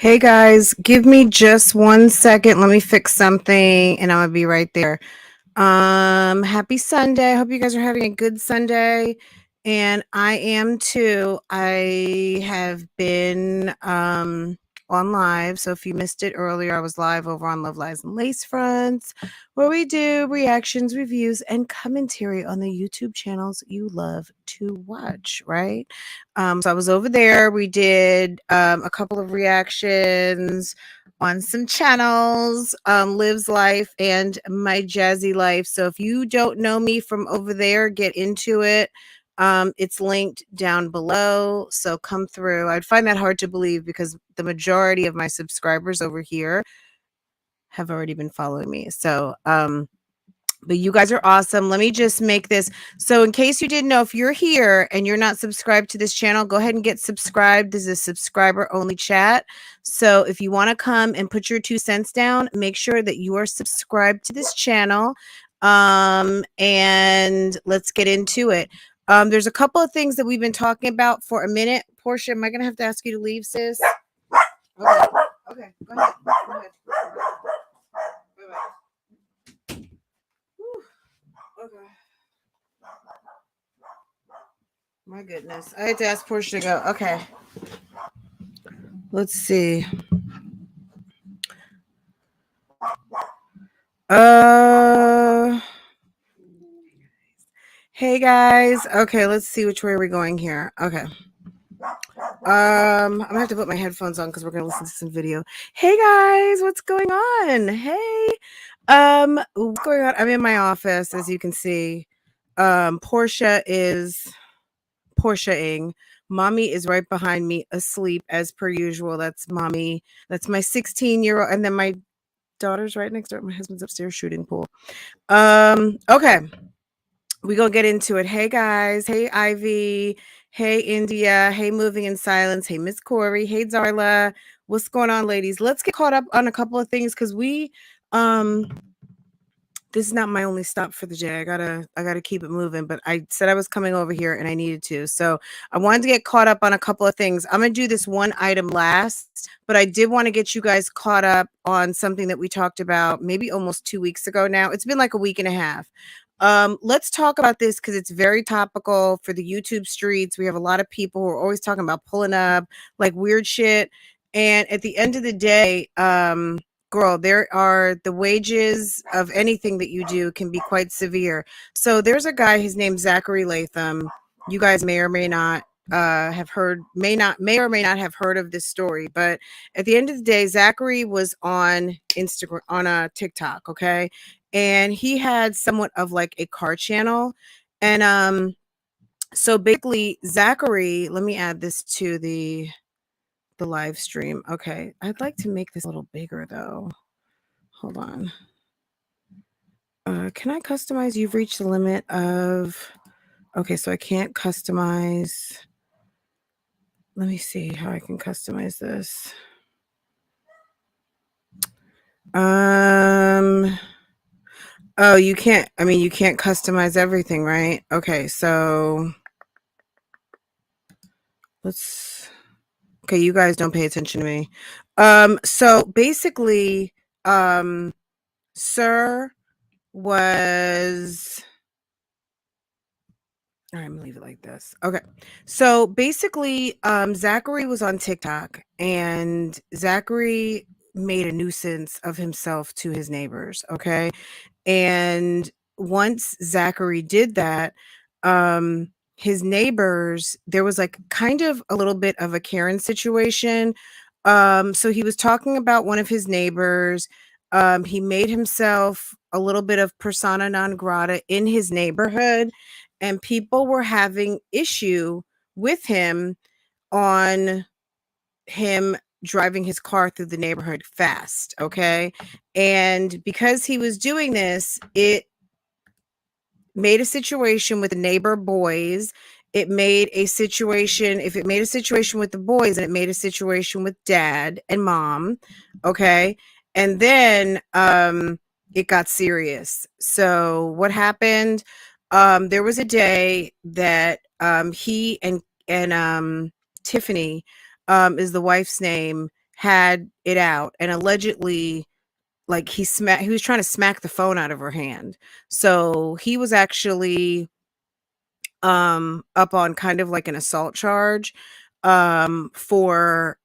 Hey guys, give me just 1 second. Let me fix something and I'm gonna be right there. Happy Sunday. I hope you guys are having a good Sunday. And I am too. I have been on live. So if you missed it earlier, I was live over on Love Lies and Lace Fronts, where we do reactions, reviews, and commentary on the YouTube channels you love to watch, right? So I was over there. We did a couple of reactions on some channels, Liv's Life and My Jazzy Life. So if you don't know me from over there, get into it. It's linked down below. So come through. I'd find that hard to believe because the majority of my subscribers over here have already been following me. So, but you guys are awesome. Let me just make this. So in case you didn't know, if you're here and you're not subscribed to this channel, go ahead and get subscribed. This is a subscriber only chat. So if you want to come and put your 2 cents down, make sure that you are subscribed to this channel. And let's get into it. There's a couple of things that we've been talking about for a minute. Portia, am I going to have to ask you to leave, sis? Okay. Okay. Go ahead. Go ahead. Bye-bye. Okay. My goodness. I had to ask Portia to go. Okay. Let's see. Hey guys. Okay, let's see which way are we going here. Okay. I'm gonna have to put my headphones on because we're gonna listen to some video. Hey guys, what's going on? Hey. What's going on? I'm in my office, as you can see. Portia is Portia-ing. Mommy is right behind me, asleep as per usual. That's mommy. That's my 16-year-old, and then my daughter's right next door. My husband's upstairs shooting pool. Okay. We gonna get into it. Hey guys. Hey Ivy. Hey India. Hey Moving in Silence. Hey Miss Corey. Hey Darla. What's going on, ladies? Let's get caught up on a couple of things because we this is not my only stop for the day. I gotta keep it moving, but I said I was coming over here and I needed to. So I wanted to get caught up on a couple of things. I'm gonna do this one item last, but I did want to get you guys caught up on something that we talked about maybe almost 2 weeks ago now. It's been like a week and a half. Let's talk about this because it's very topical for the YouTube streets. We have a lot of people who are always talking about pulling up like weird shit. And at the end of the day, girl, there are the wages of anything that you do can be quite severe. So there's a guy, his name's Zachary Latham. You guys may or may not have heard, may or may not have heard of this story, but at the end of the day, Zachary was on Instagram, on a TikTok, okay? And he had somewhat of like a car channel. And so basically Zachary, let me add this to the live stream. Okay. I'd like to make this a little bigger though. Hold on. Can I customize? You've reached the limit of, okay, so I can't customize. Let me see how I can customize this. Oh, you can't, I mean, you can't customize everything, right? Okay, so okay, you guys don't pay attention to me. So basically, Sir was, all right, I'm gonna leave it like this. Okay. So basically, Zachary was on TikTok and Zachary made a nuisance of himself to his neighbors. Okay. And once Zachary did that, his neighbors, there was like kind of a little bit of a Karen situation. So he was talking about one of his neighbors. He made himself a little bit of persona non grata in his neighborhood, and people were having issue with him on him driving his car through the neighborhood fast. Okay. And because he was doing this, it made a situation with the neighbor boys. It made a situation, if it made a situation with the boys, and it made a situation with dad and mom. Okay. And then it got serious. So what happened? There was a day that he and Tiffany is the wife's name. had it out, and allegedly, like, he was trying to smack the phone out of her hand. So he was actually up on kind of like an assault charge for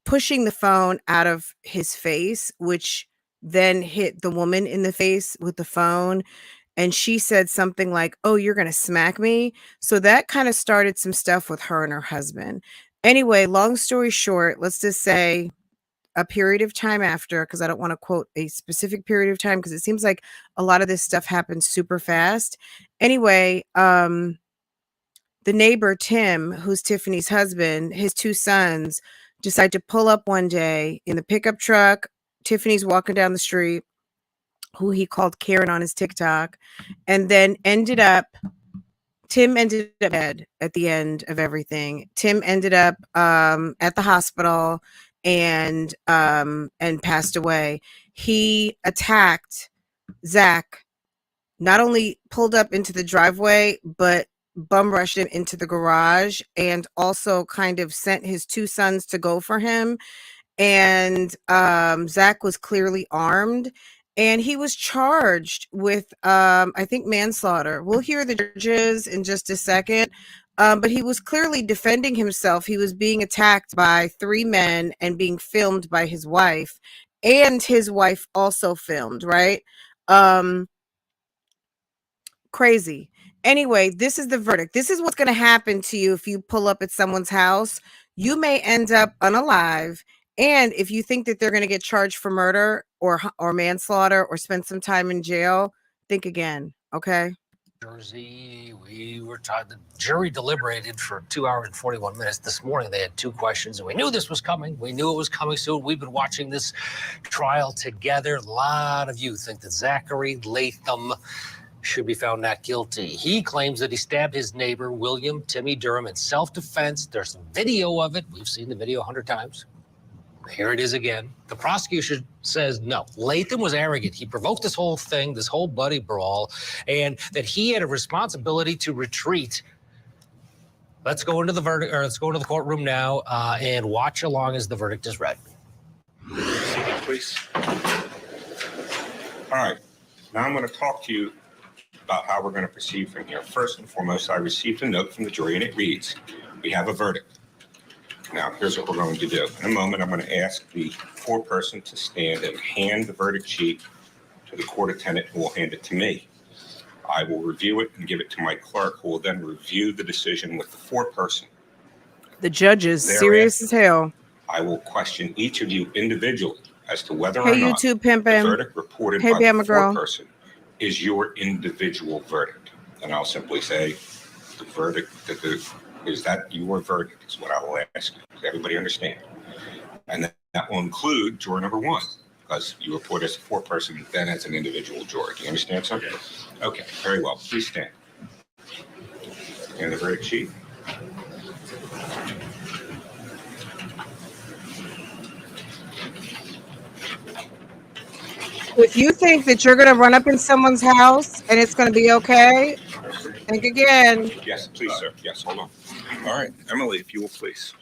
pushing the phone out of his face, which then hit the woman in the face with the phone. And she said something like, "Oh, you're going to smack me." So that kind of started some stuff with her and her husband. Anyway, long story short, let's just say a period of time after, because I don't want to quote a specific period of time because it seems like a lot of this stuff happens super fast. Anyway, the neighbor, Tim, who's Tiffany's husband, his two sons decide to pull up one day in the pickup truck. Tiffany's walking down the street, who he called Karen on his TikTok, and then Tim ended up dead at the end of everything. Tim ended up at the hospital and passed away. He attacked Zach, not only pulled up into the driveway, but bum rushed him into the garage, and also kind of sent his two sons to go for him. And Zach was clearly armed, and he was charged with I think manslaughter. We'll hear the charges in just a second. But he was clearly defending himself. He was being attacked by three men and being filmed by his wife, and his wife also filmed, right? Crazy. Anyway, this is the verdict. This is what's going to happen to you if you pull up at someone's house. You may end up unalive. And if you think that they're going to get charged for murder or manslaughter or spend some time in jail, think again. Okay. Jersey, the jury deliberated for 2 hours and 41 minutes. This morning, they had two questions, and we knew this was coming. We knew it was coming soon. We've been watching this trial together. A lot of you think that Zachary Latham should be found not guilty. He claims that he stabbed his neighbor, William Timmy Durham, in self-defense. There's video of it. We've seen the video 100 times. Here it is again. The prosecution says no. Latham was arrogant. He provoked this whole thing, this whole buddy brawl, and that he had a responsibility to retreat. Let's go into the verdict, or let's go into the courtroom now and watch along as the verdict is read. Please. All right. Now I'm going to talk to you about how we're going to proceed from here. First and foremost, I received a note from the jury, and it reads, "We have a verdict." Now, here's what we're going to do. In a moment, I'm going to ask the foreperson to stand and hand the verdict sheet to the court attendant, who will hand it to me. I will review it and give it to my clerk, who will then review the decision with the foreperson. The judge is serious as hell. I will question each of you individually as to whether or Hey, not YouTube the pimpin'. verdict reported Hey, by the Bama girl. foreperson is your individual verdict. And I'll simply say, the verdict, is that your verdict, is what I will ask. Does everybody understand? And that will include juror number one, because you report as a foreperson, then as an individual juror. Do you understand, sir? Yes. Okay, very well. Please stand. And the verdict sheet. If you think that you're going to run up in someone's house and it's going to be okay, think again. Yes, please, sir. Yes, hold on. All right, Emily, if you will, please.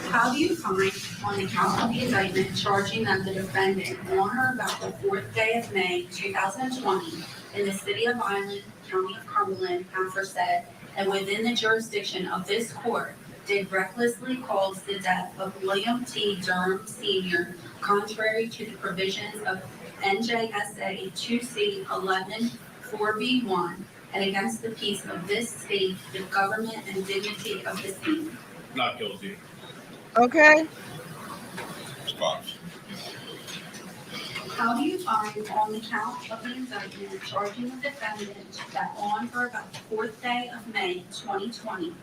How do you find on the count of the indictment charging that the defendant on or about the 4th day of May 2020 in the city of Island, county of Cumberland, aforesaid, and within the jurisdiction of this court, did recklessly cause the death of William T. Durham Sr. contrary to the provisions of NJSA 2C 11-4B1 and against the peace of this state, the government, and dignity of the state? Not guilty. Okay. Response. How do you find on the count of the indictment charging the defendant that on or about the 4th day of May 2020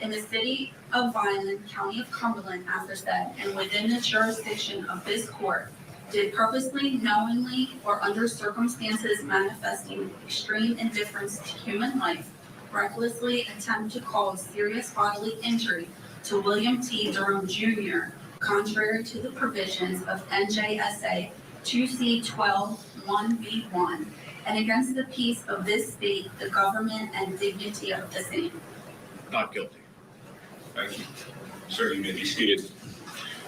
in the city of Vineland, county of Cumberland, aforesaid, and within the jurisdiction of this court, did purposely, knowingly, or under circumstances manifesting extreme indifference to human life, recklessly attempt to cause serious bodily injury to William T. Durham Jr., contrary to the provisions of NJSA 2C12-1B1, and against the peace of this state, the government, and dignity of the same? Not guilty. Thank you. Sir, you may be seated.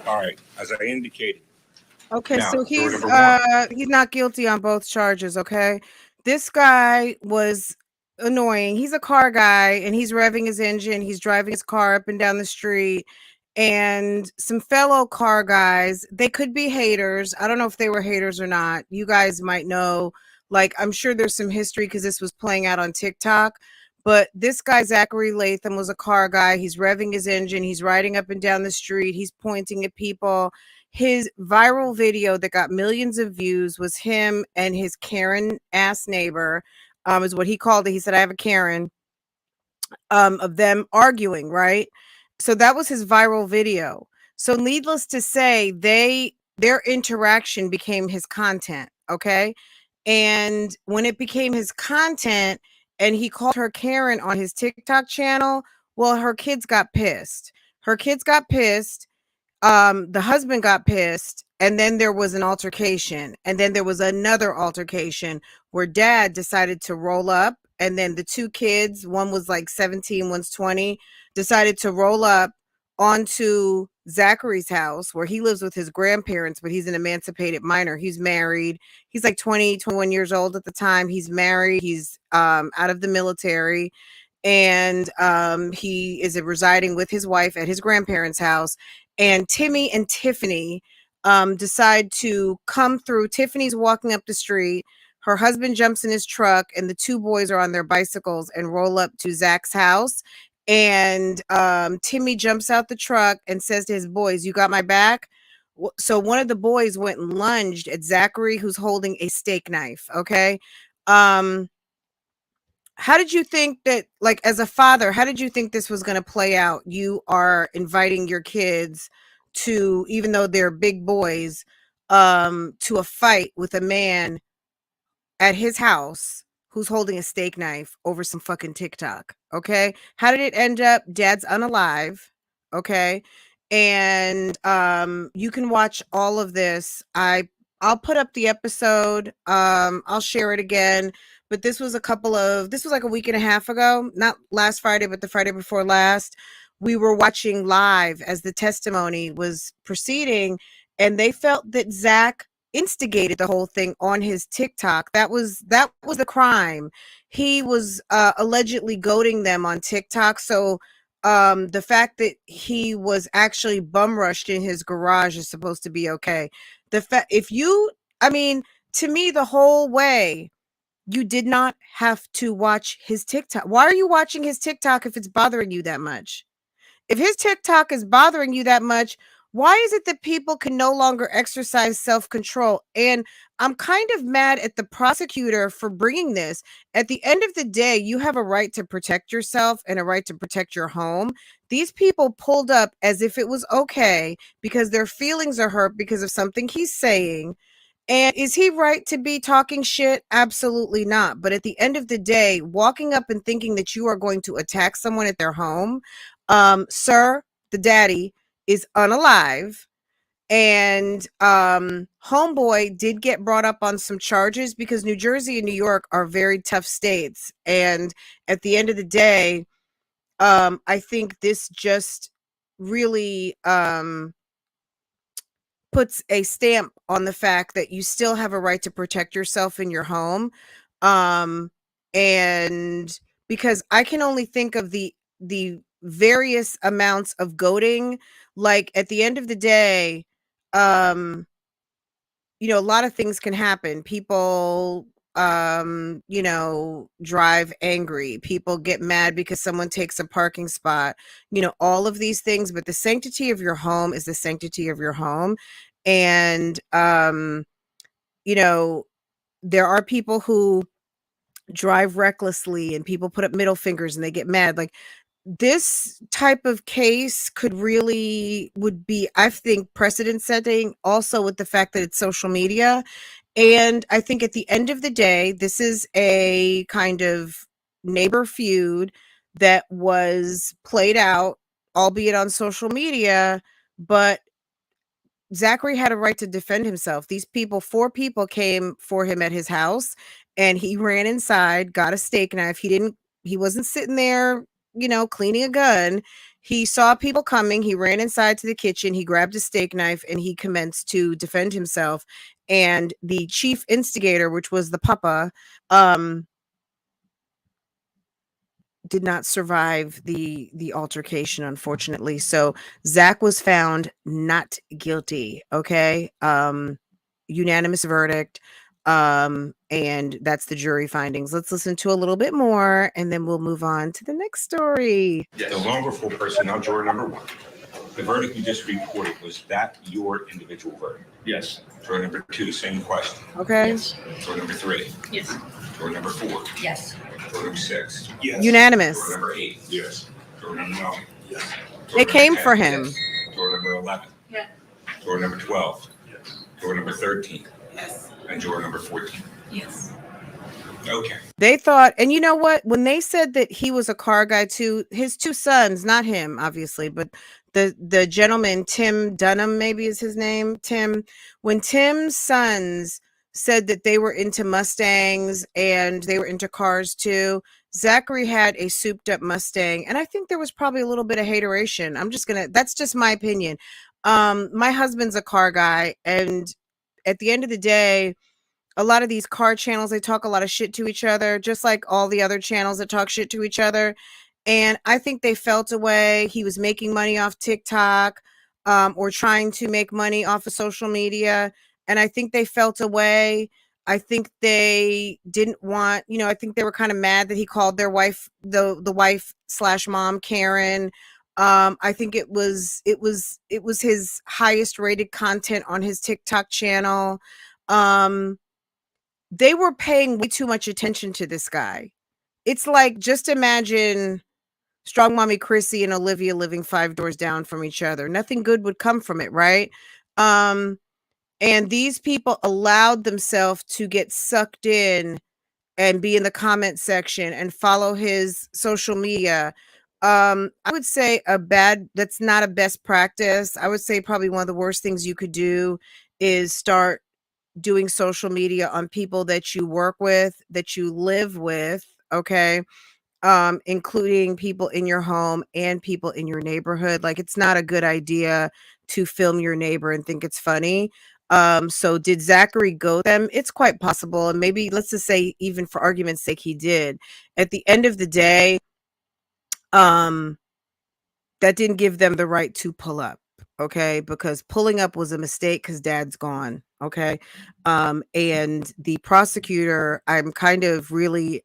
All right, as I indicated. Okay, Now, so door number one. he's not guilty on both charges, okay? This guy was annoying. He's a car guy and he's revving his engine. He's driving his car up and down the street. And some fellow car guys, they could be haters. I don't know if they were haters or not. You guys might know. Like, I'm sure there's some history because this was playing out on TikTok. But this guy, Zachary Latham, was a car guy. He's revving his engine. He's riding up and down the street. He's pointing at people. His viral video that got millions of views was him and his Karen ass neighbor, is what he called it. He said, I have a Karen, of them arguing, right? So that was his viral video. So needless to say, their interaction became his content, okay? And when it became his content and he called her Karen on his TikTok channel, well, her kids got pissed. Her kids got pissed, the husband got pissed, and then there was an altercation, and then there was another altercation where dad decided to roll up, and then the two kids, one was like 17, one's 20, decided to roll up onto Zachary's house where he lives with his grandparents, but he's an emancipated minor. He's married. He's like 20, 21 years old at the time. He's married. He's out of the military, and he is residing with his wife at his grandparents' house. And Timmy and Tiffany decide to come through. Tiffany's walking up the street. Her husband jumps in his truck, and the two boys are on their bicycles and roll up to Zach's house. And Timmy jumps out the truck and says to his boys, "You got my back?" So one of the boys went and lunged at Zachary, who's holding a steak knife. Okay. How did you think that, like, as a father, how did you think this was going to play out? You are inviting your kids to, even though they're big boys, to a fight with a man at his house who's holding a steak knife over some fucking TikTok. Okay. How did it end up? Dad's unalive. Okay. And you can watch all of this. I'll put up the episode. I'll share it again. But this was like a week and a half ago, not last Friday, but the Friday before last. We were watching live as the testimony was proceeding, and they felt that Zach instigated the whole thing on his TikTok. That was the crime. He was allegedly goading them on TikTok. So the fact that he was actually bum rushed in his garage is supposed to be okay. To me, the whole way, you did not have to watch his TikTok. Why are you watching his TikTok if it's bothering you that much? If his TikTok is bothering you that much, why is it that people can no longer exercise self-control? And I'm kind of mad at the prosecutor for bringing this. At the end of the day, you have a right to protect yourself and a right to protect your home. These people pulled up as if it was okay because their feelings are hurt because of something he's saying. And is he right to be talking shit? Absolutely not. But at the end of the day, walking up and thinking that you are going to attack someone at their home, sir, the daddy, is unalive. And homeboy did get brought up on some charges because New Jersey and New York are very tough states. And at the end of the day, I think this just really puts a stamp on the fact that you still have a right to protect yourself in your home. And because I can only think of the various amounts of goading. Like, at the end of the day, a lot of things can happen. People drive angry. People get mad because someone takes a parking spot. All of these things, but the sanctity of your home is the sanctity of your home. And there are people who drive recklessly, and people put up middle fingers and they get mad. Like, this type of case would be, I think, precedent setting, also with the fact that it's social media. And I think at the end of the day, this is a kind of neighbor feud that was played out, albeit on social media, but Zachary had a right to defend himself. These people, 4 people came for him at his house, and he ran inside, got a steak knife. He wasn't sitting there, cleaning a gun. He saw people coming. He ran inside to the kitchen. He grabbed a steak knife and he commenced to defend himself. And the chief instigator, which was the papa, did not survive the altercation, unfortunately. So Zach was found not guilty. Okay. Unanimous verdict. And that's the jury findings. Let's listen to a little bit more and then we'll move on to the next story. The longer for personnel juror number 1. The verdict you just reported, was that your individual verdict? Yes. Juror number 2, same question. Okay. Yes. Juror number 3. Yes. Juror number 4. Yes. Juror number 6. Yes. Unanimous. Juror number 8. Yes. Juror number 9. Yes. Juror They number came 10. for him. Yes. Juror number 11. Yeah. Juror number 12. Yes. Juror number 13. Yes. And juror number 14. Yes. Okay. They thought, and you know what? When they said that he was a car guy too, his 2 sons, not him, obviously, but the gentleman, Tim Dunham, maybe is his name, Tim. When Tim's sons said that they were into Mustangs and they were into cars too, Zachary had a souped up Mustang, and I think there was probably a little bit of hateration. That's just my opinion. My husband's a car guy, and at the end of the day, a lot of these car channels, they talk a lot of shit to each other, just like all the other channels that talk shit to each other. And I think they felt a way. He was making money off TikTok, or trying to make money off of social media. And I think they felt a way. I think they didn't want, I think they were kind of mad that he called their wife, the wife slash mom, Karen. I think it was his highest rated content on his TikTok channel. They were paying way too much attention to this guy. It's like, just imagine Strong Mommy Chrissy and Olivia living 5 doors down from each other. Nothing good would come from it, right? And these people allowed themselves to get sucked in and be in the comment section and follow his social media. I would say that's not a best practice. I would say probably one of the worst things you could do is start doing social media on people that you work with, that you live with, okay? Including people in your home and people in your neighborhood. Like, it's not a good idea to film your neighbor and think it's funny. So did Zachary go them? It's quite possible. And maybe, let's just say, even for argument's sake, he did. At the end of the day, that didn't give them the right to pull up. Okay, because pulling up was a mistake because dad's gone. Okay. And the prosecutor, I'm kind of really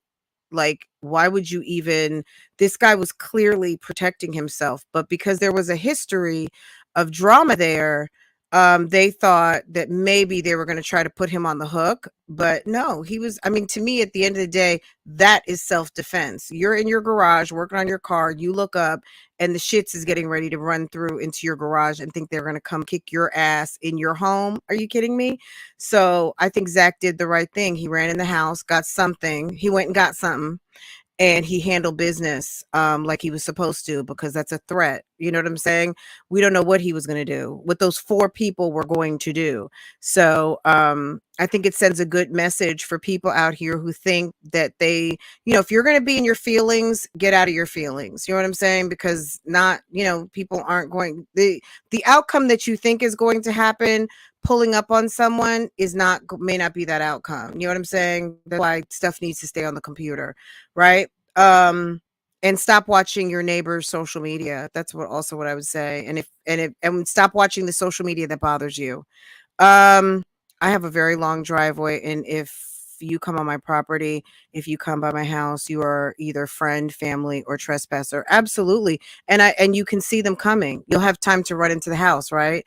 like, why would you even, this guy was clearly protecting himself, but because there was a history of drama there, they thought that maybe they were going to try to put him on the hook. But no, to me, at the end of the day, that is self-defense. You're in your garage working on your car, you look up and the shits is getting ready to run through into your garage and think they're going to come kick your ass in your home. Are you kidding me? So I think Zach did the right thing. He ran in the house, got something. He went and got something. And he handled business like he was supposed to, because that's a threat. You know what I'm saying? We don't know what he was going to do, what those 4 people were going to do. So I think it sends a good message for people out here who think that they, if you're going to be in your feelings, get out of your feelings. You know what I'm saying? Because people aren't going, the outcome that you think is going to happen, pulling up on someone may not be that outcome. You know what I'm saying? That's why stuff needs to stay on the computer, right? And stop watching your neighbor's social media. That's what I would say. And stop watching the social media that bothers you. I have a very long driveway, and if you come on my property, if you come by my house, you are either friend, family, or trespasser. Absolutely. And you can see them coming. You'll have time to run into the house, right?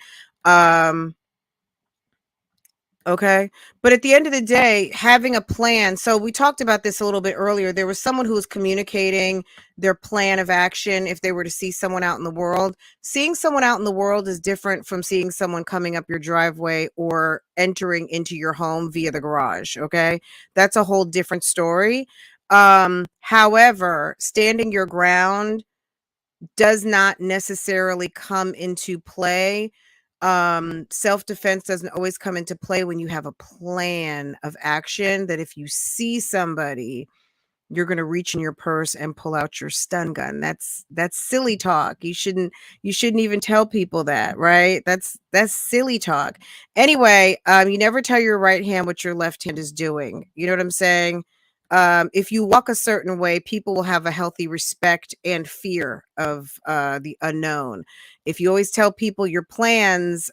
Okay. But at the end of the day, having a plan. So we talked about this a little bit earlier. There was someone who was communicating their plan of action if they were to see someone out in the world. Seeing someone out in the world is different from seeing someone coming up your driveway or entering into your home via the garage. Okay. That's a whole different story. However, standing your ground does not necessarily come into play. Self-defense doesn't always come into play when you have a plan of action, that if you see somebody you're going to reach in your purse and pull out your stun gun. That's silly talk. You shouldn't even tell people that, right? That's silly talk. Anyway, you never tell your right hand what your left hand is doing. You know what I'm saying? If you walk a certain way, people will have a healthy respect and fear of the unknown. If you always tell people your plans,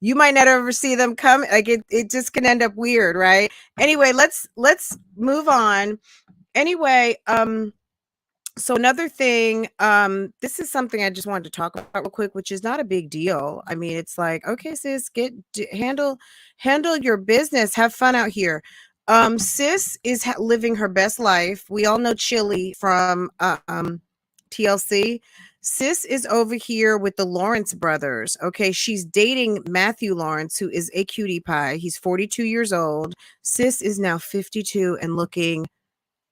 you might not ever see them come. Like it just can end up weird, right? Anyway, let's move on. Anyway, so another thing, this is something I just wanted to talk about real quick, which is not a big deal. I mean, it's like, okay, sis, handle your business, have fun out here. Sis is living her best life. We all know Chili from TLC. Sis is over here with the Lawrence brothers. Okay, she's dating Matthew Lawrence, who is a cutie pie. He's 42 years old. Sis is now 52 and looking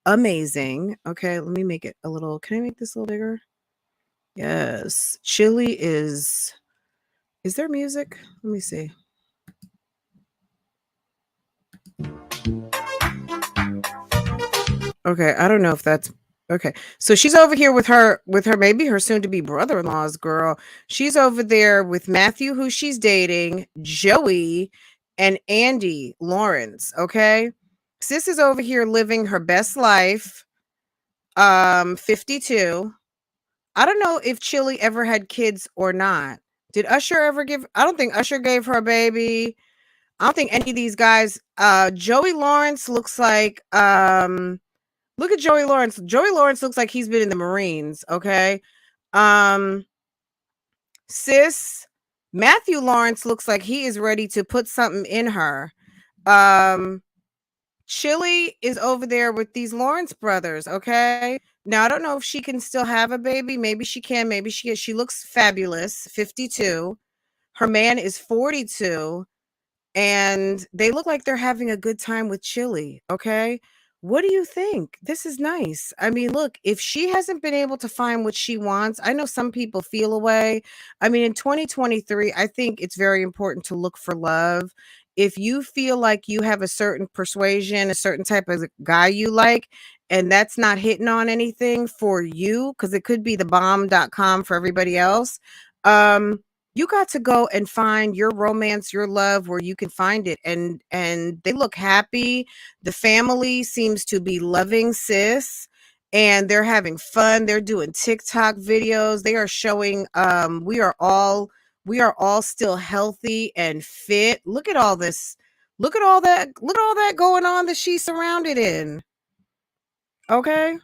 amazing. Okay, let me make it a little. Can I make this a little bigger? Yes. Chili is there music? Let me see. Okay, I don't know if that's okay. So she's over here with her maybe her soon to be brother-in-law's girl. She's over there with Matthew, who she's dating, Joey, and Andy Lawrence. Okay. Sis is over here living her best life. 52. I don't know if Chili ever had kids or not. Did Usher ever give? I don't think Usher gave her a baby. I don't think any of these guys. Joey Lawrence looks like look at Joey Lawrence. Joey Lawrence looks like he's been in the Marines, okay? Sis Matthew Lawrence looks like he is ready to put something in her. Chili is over there with these Lawrence brothers, okay? Now I don't know if she can still have a baby. Maybe she can, maybe she can. She looks fabulous, 52. Her man is 42. And they look like they're having a good time with Chili, okay? What do you think? This is nice. I mean, look, if she hasn't been able to find what she wants, I know some people feel away. I mean, in 2023, I think it's very important to look for love. If you feel like you have a certain persuasion, a certain type of guy you like, and that's not hitting on anything for you, because it could be the bomb.com for everybody else. You got to go and find your romance, your love where you can find it. And they look happy. The family seems to be loving sis and they're having fun. They're doing TikTok videos. They are showing we are all still healthy and fit. Look at all this. Look at all that. Look at all that going on that she's surrounded in. Okay.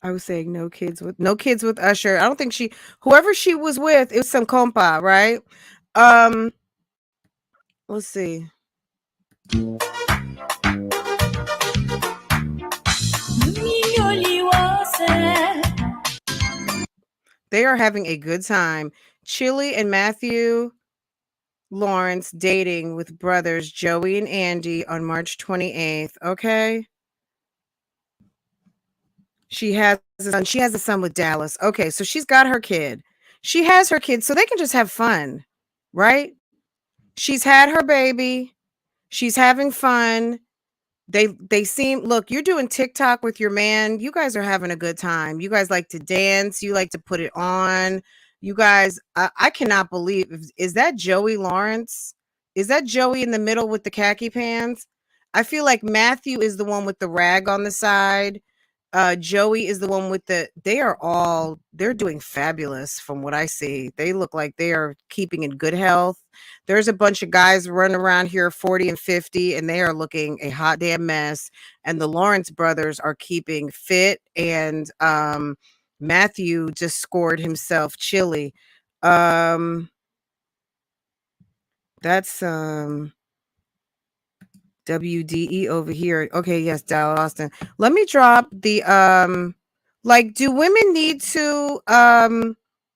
I was saying no kids with Usher. I don't think whoever she was with, it was some compa, right? Let's see. They are having a good time. Chili and Matthew Lawrence dating with brothers Joey and Andy on March 28th. Okay. She has a son. She has a son with Dallas. Okay, so she's got her kid. She has her kid, so they can just have fun, right? She's had her baby. She's having fun. They seem, look, you're doing TikTok with your man. You guys are having a good time. You guys like to dance. You like to put it on. You guys, I cannot believe, is that Joey Lawrence? Is that Joey in the middle with the khaki pants? I feel like Matthew is the one with the rag on the side. Joey is the one with they're doing fabulous from what I see. They look like they are keeping in good health. There's a bunch of guys running around here 40 and 50 and they are looking a hot damn mess. And the Lawrence brothers are keeping fit and Matthew just scored himself Chili. That's WDE over here. Okay, yes, Dallas Austin. Let me drop the like, do women need to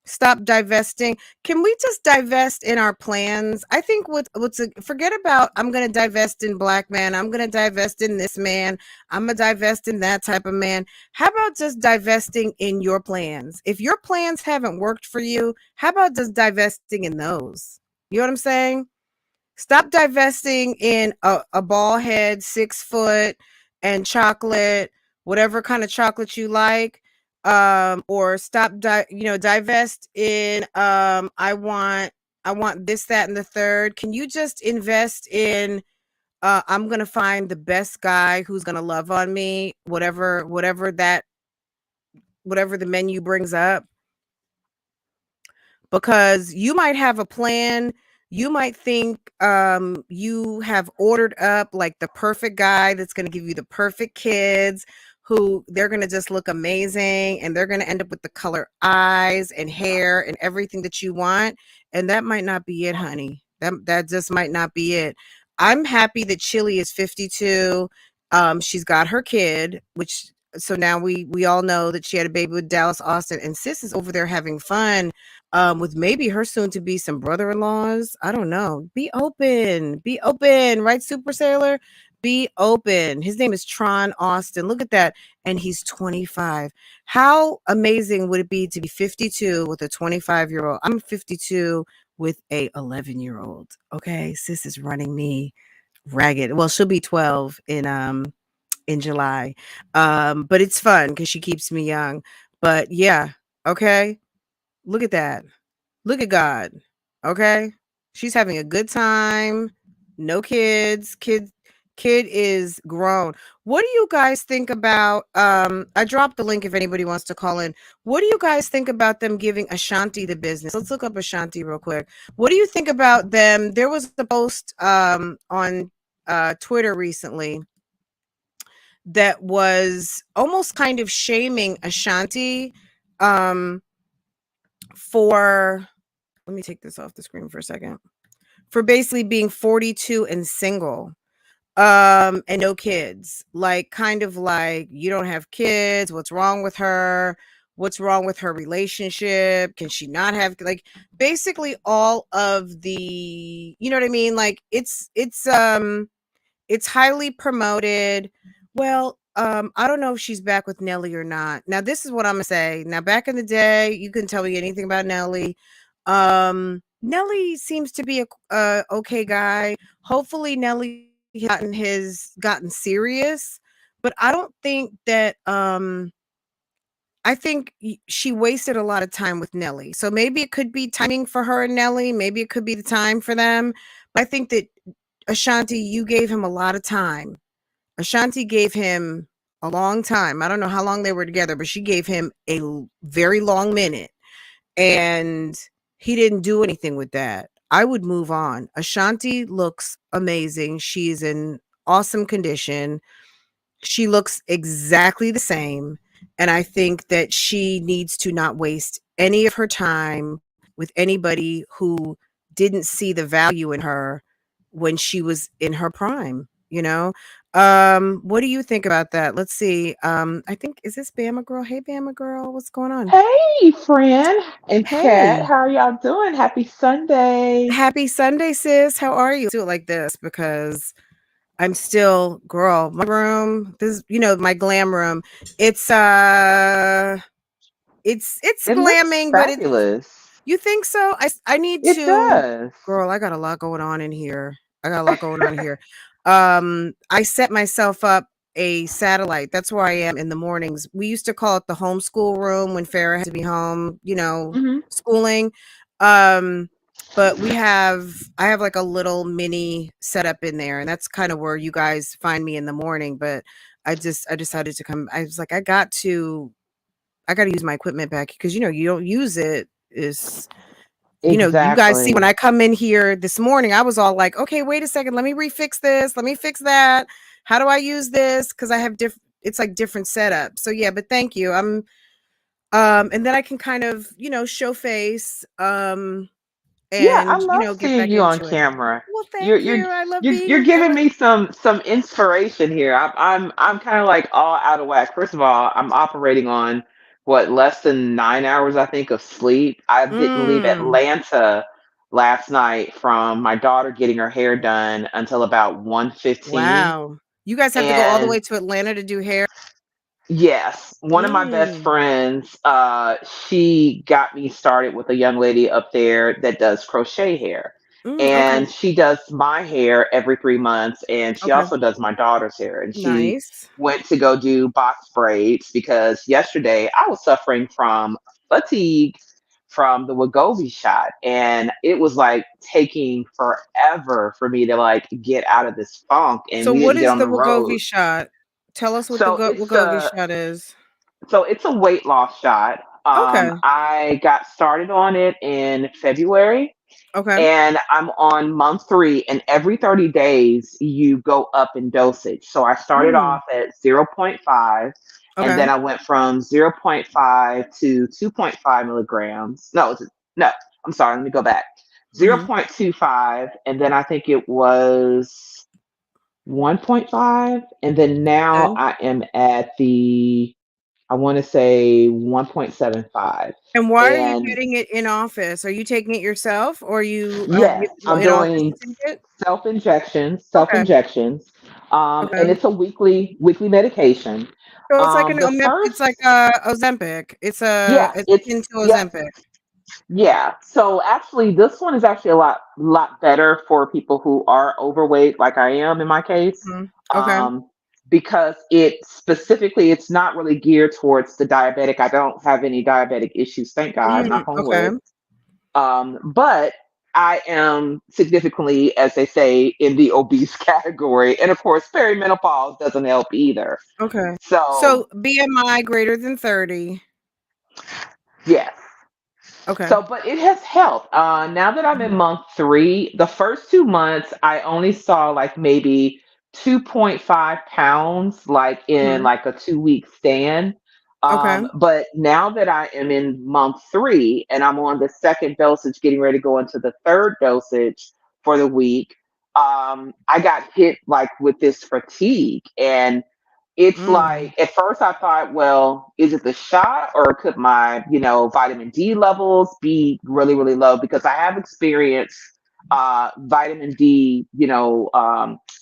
stop divesting? Can we just divest in our plans? I think forget about I'm gonna divest in black man, I'm gonna divest in this man, I'm gonna divest in that type of man. How about just divesting in your plans? If your plans haven't worked for you, how about just divesting in those? You know what I'm saying? Stop divesting in a ball head, 6 foot, and chocolate, whatever kind of chocolate you like. Or stop, divest in. I want this, that, and the third. Can you just invest in? I'm gonna find the best guy who's gonna love on me, whatever the menu brings up, because you might have a plan. You might think you have ordered up like the perfect guy that's going to give you the perfect kids, who they're going to just look amazing, and they're going to end up with the color eyes and hair and everything that you want. And that might not be it, honey. That just might not be it. I'm happy that Chili is 52. She's got her kid, which, so now we all know that she had a baby with Dallas Austin, and sis is over there having fun with maybe her soon to be some brother-in-laws. I don't know. Be open, right, Super Sailor? Be open. His name is Tron Austin. Look at that. And he's 25. How amazing would it be to be 52 with a 25-year-old? I'm 52 with a 11-year-old. Okay, sis is running me ragged. Well, she'll be 12 in July. But it's fun because she keeps me young. But yeah, okay. Look at that. Look at God. Okay? She's having a good time. No kids. Kid is grown. What do you guys think about I dropped the link if anybody wants to call in. What do you guys think about them giving Ashanti the business? Let's look up Ashanti real quick. What do you think about them? There was a post on Twitter recently that was almost kind of shaming Ashanti for, let me take this off the screen for a second, for basically being 42 and single and no kids. Like, kind of like, you don't have kids, what's wrong with her? What's wrong with her relationship? Can she not have, like, basically all of the, you know what I mean? Like, it's highly promoted. Well, I don't know if she's back with Nelly or not. Now, this is what I'm gonna say. Now, back in the day, you couldn't tell me anything about Nelly. Nelly seems to be a okay guy. Hopefully, Nelly gotten serious, but I don't think that. I think she wasted a lot of time with Nelly. So maybe it could be timing for her and Nelly. Maybe it could be the time for them. But I think that Ashanti, you gave him a lot of time. Ashanti gave him a long time. I don't know how long they were together, but she gave him a very long minute. And he didn't do anything with that. I would move on. Ashanti looks amazing. She's in awesome condition. She looks exactly the same. And I think that she needs to not waste any of her time with anybody who didn't see the value in her when she was in her prime, you know? What do you think about that? Let's see. I think, is this Bama Girl? Hey, Bama Girl, what's going on? Hey, friend and chat. Hey, How are y'all doing? Happy Sunday. happy Sunday, sis. How are you? Do it like this because I'm still, girl, my room, this, my glam room. It's it's It looks glamming, but fabulous. you think so? I need It to, does. girl, I got a lot going on in here. I got a lot going on here. I set myself up a satellite. That's where I am in the mornings. We used to call it the homeschool room when Farrah had to be home, Hmm. schooling. Um, but I have like a little mini setup in there, and that's kind of where you guys find me in the morning. But I decided to come. I was like, I got to use my equipment back because you don't use it. Is You guys see when Exactly. I come in here this morning, I was all like, okay, wait a second, let me refix this, let me fix that. How do I use this? Because I have it's like different setups. So yeah, but thank you. And then I can kind of show face Yeah, I and love get seeing back you on into it. camera. Well, You're thank you're you. I love you're being you're on giving camera. me some inspiration here. I'm kind of like all out of whack. First of all, I'm operating on what, less than 9 hours I think of sleep. I didn't leave Mm, Atlanta last night from my daughter getting her hair done until about 1:15. wow. You guys have to go all the And way to Atlanta to do hair. yes, one of my best Mm, friends, she got me started with a young lady up there that does crochet hair. Okay. And she does my hair every 3 months, and she Okay. also does my daughter's hair. And she Nice. went to go do box braids because yesterday I was suffering from fatigue from the Wegovy shot, and it was like taking forever for me to like get out of this funk, and So we what didn't get is on the the road. Wegovy shot? Tell us what the So it's Wegovy a shot is. weight loss shot. Okay. I got started on it in February, Okay. and I'm on month 3. And every 30 days, you go up in dosage. So I started Mm, off at zero point 0.5, and okay. then I went from zero point 0.5 to 2.5 milligrams. No, I'm sorry. Let me go back. Mm-hmm. 0.25, and then I think it was 1.5, and then now Okay. I am at I want to say 1.75. And why are you And getting it in office? Are you taking it yourself, or you yes, get people I'm in office doing to take it? self Okay. injections, and Okay. it's a weekly medication. So it's like The it's like first, Ozempic. yeah, It's akin it's to yep, Ozempic. yeah. So actually, this one is actually a lot better for people who are overweight, like I am in my case, Mhm. Okay. um, because it's not really geared towards the diabetic. I don't have any diabetic issues, thank God, knock on Okay. wood. But I am significantly, as they say, in the obese category. And of course, perimenopause doesn't help either. Okay. So So, BMI greater than 30. yes. Okay. So, but it has helped. Now that I'm in Mhm. month 3, the first 2 months, I only saw like maybe 2.5 pounds, like in Mhm. like a 2 week stand. Okay. But now that I am in month 3 and I'm on the second dosage, getting ready to go into the third dosage for the week, I got hit like with this fatigue. And it's Mm. like at first I thought, well, is it the shot or could my, vitamin D levels be really, really low? Because I have experienced vitamin D,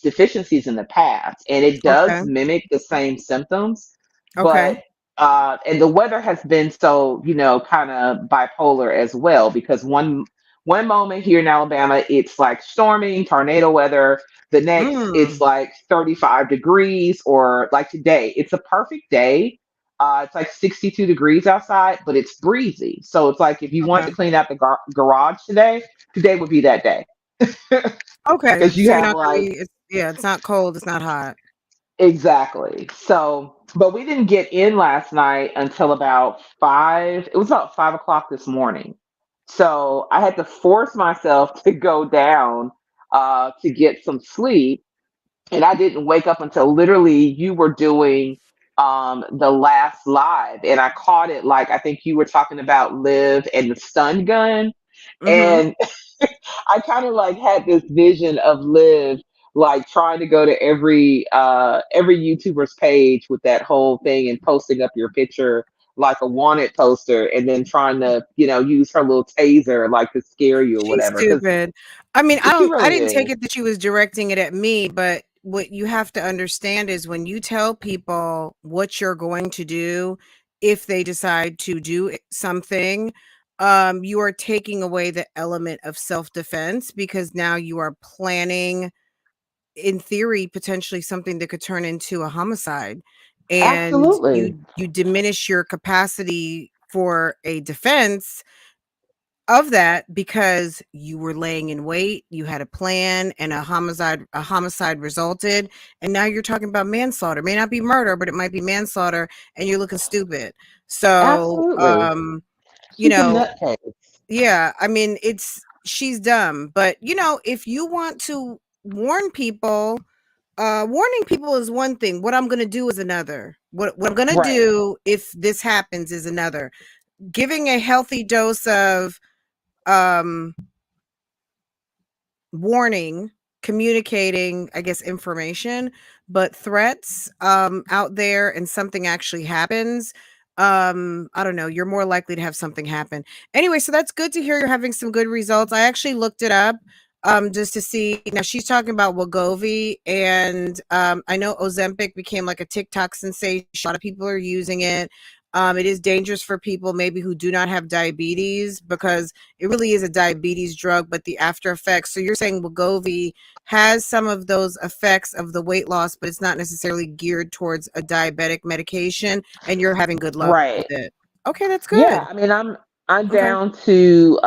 deficiencies in the past, and it does Okay. mimic the same symptoms, Okay. but and the weather has been so, kind of bipolar as well, because one moment here in Alabama, it's like storming, tornado weather. The next, it's Mm. like 35 degrees, or like today, it's a perfect day. It's like 62 degrees outside, but it's breezy. So it's like if you want to Okay. clean out the garage today would be that day. Okay. Because you So you're have not gonna like, be. It's not cold. It's not hot. exactly. So, but we didn't get in last night until about 5. It was about 5 o'clock this morning. So I had to force myself to go down to get some sleep, and I didn't wake up until literally you were doing the last live, and I caught it, like I think you were talking about Liv and the stun gun, Mm-hmm. and I kind of like had this vision of Liv like trying to go to every YouTuber's page with that whole thing and posting up your picture like a wanted poster, and then trying to use her little taser like to scare you or She's whatever, because stupid. I mean, she I really didn't take is. it that she was directing it at me, but what you have to understand is when you tell people what you're going to do, if they decide to do something, you are taking away the element of self-defense, because now you are planning, in theory, potentially something that could turn into a homicide. And Absolutely. you diminish your capacity for a defense of that, because you were laying in wait, you had a plan, and a homicide resulted, and now you're talking about manslaughter. It may not be murder, but it might be manslaughter, and you're looking stupid. So, Absolutely. you She's a know, nutcase. yeah, I mean, she's dumb, but if you want to warn people, warning people is one thing. What I'm going to do is another. What I'm going to Right. do if this happens is another. Giving a healthy dose of um warning, communicating, I guess, information, but threats out there, and something actually happens, I don't know, you're more likely to have something happen. Anyway, so that's good to hear you're having some good results. I actually looked it up just to see. Now she's talking about Wegovy, and I know Ozempic became like a TikTok sensation. A lot of people are using it. It is dangerous for people maybe who do not have diabetes because it really is a diabetes drug, but the after effects. So you're saying Wegovy has some of those effects of the weight loss, but it's not necessarily geared towards a diabetic medication, and you're having good luck with Right. it. Okay, that's Yeah, good. I mean, I'm Okay. down to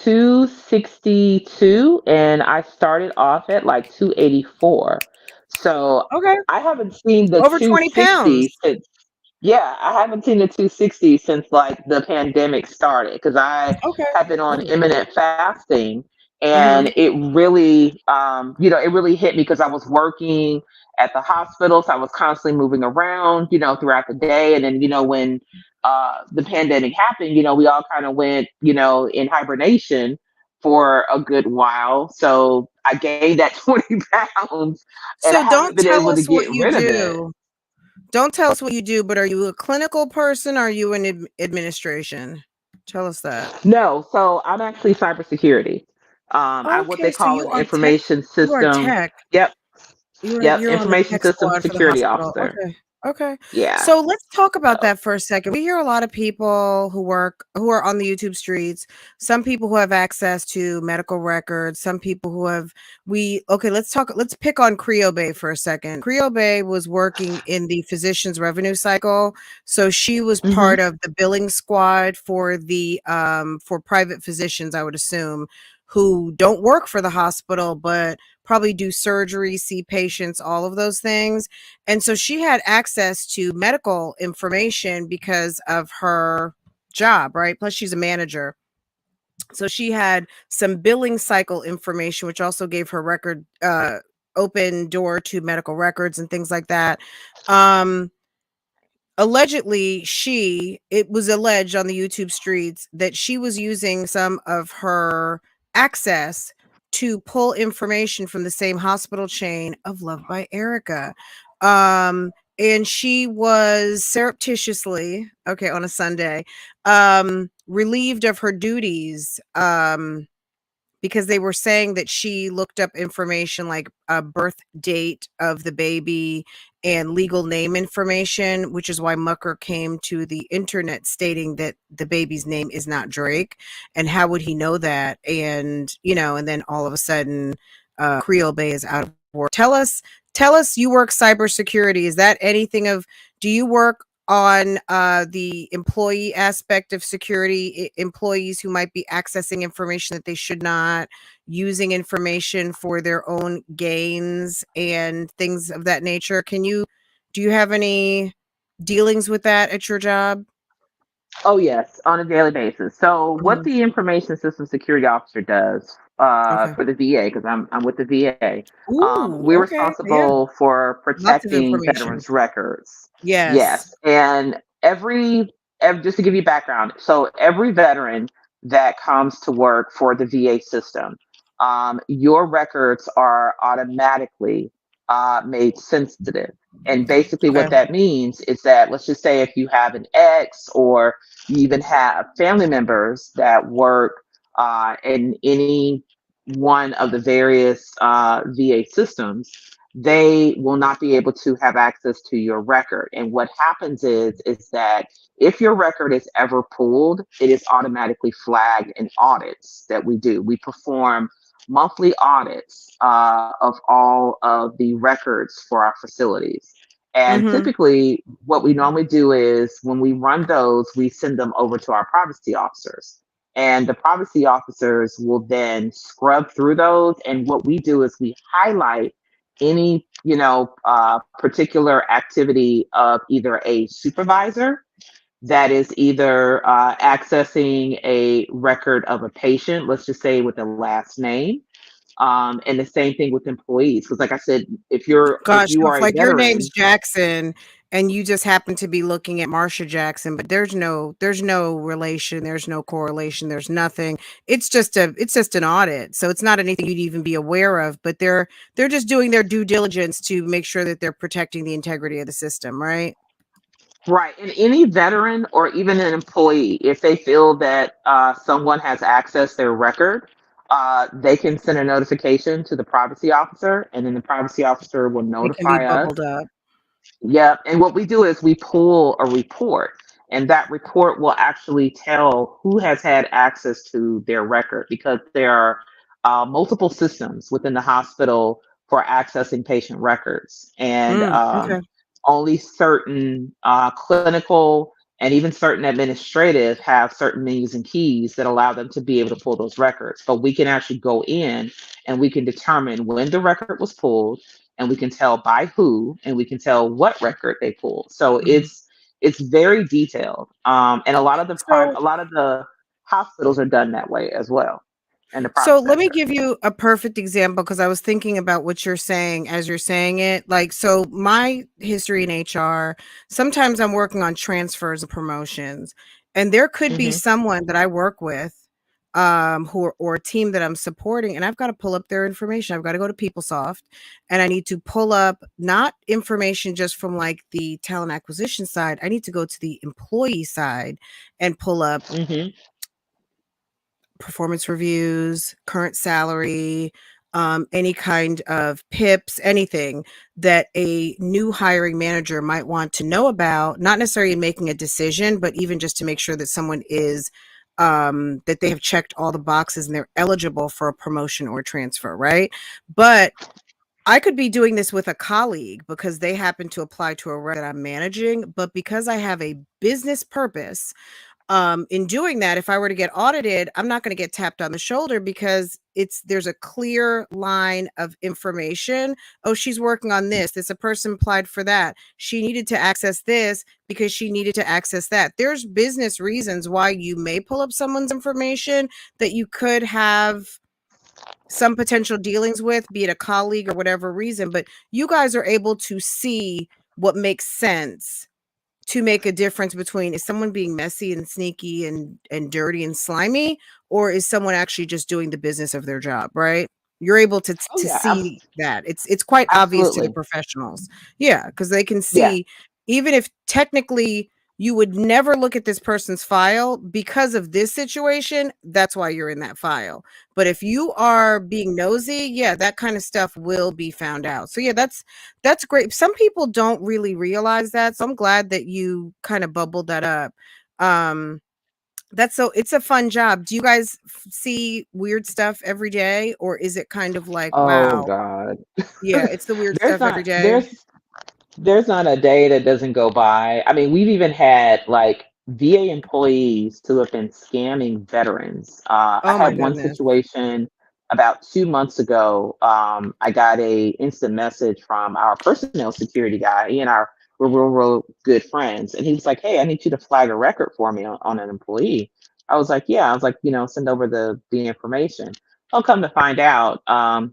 262, and I started off at like 284. So Okay. I haven't seen the Over 20 260 pounds. since, yeah, I haven't seen the 260 since like the pandemic started because I Okay. have been on Okay. intermittent fasting, and Mm-hmm. it really, it really hit me because I was working at the hospital, so I was constantly moving around, throughout the day, and then, when the pandemic happened, we all kind of went, in hibernation for a good while. So I gained that 20 pounds and I So haven't don't been tell able to us what get you rid of it. do. Don't tell us what you do, but are you a clinical person? Or are you in administration? Tell us that. No, so I'm actually cybersecurity. I'm what they Okay, so call you an are tech. information You are system. tech. Yep, yep, You're on the information tech system squad for the security hospital. officer. Okay. Okay. Yeah. So let's talk about So, that for a second. We hear a lot of people who are on the YouTube streets, some people who have access to medical records, some people who have let's pick on Creo Bay for a second. Creo Bay was working in the physician's revenue cycle. So she was hmm part of the billing squad for the for private physicians, I would assume, who don't work for the hospital, but probably do surgery, see patients, all of those things. And so she had access to medical information because of her job, right? Plus, she's a manager. So she had some billing cycle information, which also gave her open door to medical records and things like that. Um, Allegedly, it was alleged on the YouTube streets that she was using some of her access to pull information from the same hospital chain of Love by Erica. And she was surreptitiously, okay, on a Sunday, relieved of her duties. Because they were saying that she looked up information like a birth date of the baby and legal name information, which is why Mucker came to the internet stating that the baby's name is not Drake. And how would he know that? And, and then all of a sudden, Creole Bay is out of work. Tell us you work cybersecurity. Is that anything of, do you work on the employee aspect of security, employees who might be accessing information that they should not, using information for their own gains and things of that nature? Do you have any dealings with that at your job? Oh, yes, on a daily basis. So, what Mhm. the information system security officer does Okay. for the VA, because I'm with the VA, Ooh, we're okay. Yeah. responsible for Lots of protecting information. veterans' records. Yes. Yes, and just to give you background, so every veteran that comes to work for the VA system, your records are automatically made sensitive. And basically, Okay. what that means is that, let's just say if you have an ex, or you even have family members that work in any one of the various VA systems, they will not be able to have access to your record. And what happens is that if your record is ever pulled, it is automatically flagged in audits that we do. We perform monthly audits of all of the records for our facilities. And Mhm. typically, what we normally do is when we run those, we send them over to our privacy officers. And the privacy officers will then scrub through those. And what we do is we highlight any, particular activity of either a supervisor that is either accessing a record of a patient, let's just say with a last name, and the same thing with employees. Because, like I said, if Gosh, you so are if a like your name's veteran, Jackson and you just happen to be looking at Marsha Jackson, but there's no relation, there's no correlation, there's nothing. It's just an audit. So it's not anything you'd even be aware of, but they're just doing their due diligence to make sure that they're protecting the integrity of the system, right? right, and any veteran or even an employee, if they feel that someone has accessed their record, they can send a notification to the privacy officer, and then the privacy officer will It can be notify us. bubbled up. Yep. And what we do is we pull a report. and that report will actually tell who has had access to their record, because there are multiple systems within the hospital for accessing patient records, and Okay. only certain clinical and even certain administrative have certain menus and keys that allow them to be able to pull those records. But we can actually go in and we can determine when the record was pulled, and we can tell by who, and we can tell what record they pulled. So Mhm. it's very detailed, and So a lot of the hospitals are done that way as well in the So private let me sector. give you a perfect example because I was thinking about what you're saying as you're saying it. Like, so my history in HR, sometimes I'm working on transfers and promotions, and there could be Hmm. someone that I work with, or a team that I'm supporting, and I've got to pull up their information. I've got to go to PeopleSoft, and I need to pull up not information just from like the talent acquisition side. I need to go to the employee side and pull up Hmm. performance reviews, current salary, any kind of PIPs, anything that a new hiring manager might want to know about, not necessarily in making a decision, but even just to make sure that someone is that they have checked all the boxes and they're eligible for a promotion or transfer, right? But I could be doing this with a colleague because they happen to apply to a rec that I'm managing, but because I have a business purpose in doing that, if I were to get audited, I'm not going to get tapped on the shoulder because there's a clear line of information. Oh, she's working on this. This a person applied for that. She needed to access this because she needed to access that. There's business reasons why you may pull up someone's information that you could have some potential dealings with, be it a colleague or whatever reason, but you guys are able to see what makes sense to make a difference between is someone being messy and sneaky and dirty and slimy, or is someone actually just doing the business of their job, right? You're able to Oh yeah, see that. It's quite obvious to the absolutely. professionals. Yeah, because they can Yeah. see, even if technically you would never look at this person's file because of this situation, that's why you're in that file. But if you are being nosy, yeah, that kind of stuff will be found out. So yeah, that's great. Some people don't really realize that. So I'm glad that you kind of bubbled that up. Um, it's a fun job. Do you guys see weird stuff every day, or is it kind of like, Oh wow, God. yeah, it's the weird there's stuff every not day? there's There's not a day that doesn't go by. I mean, we've even had like VA employees who have been scamming veterans. I Oh my had one goodness. situation about 2 months ago. I got a instant message from our personnel security guy. He and I were real good friends, and he was like, "Hey, I need you to flag a record for me on an employee." I was like, "Yeah." I was like, send over the information. I'll come to find out,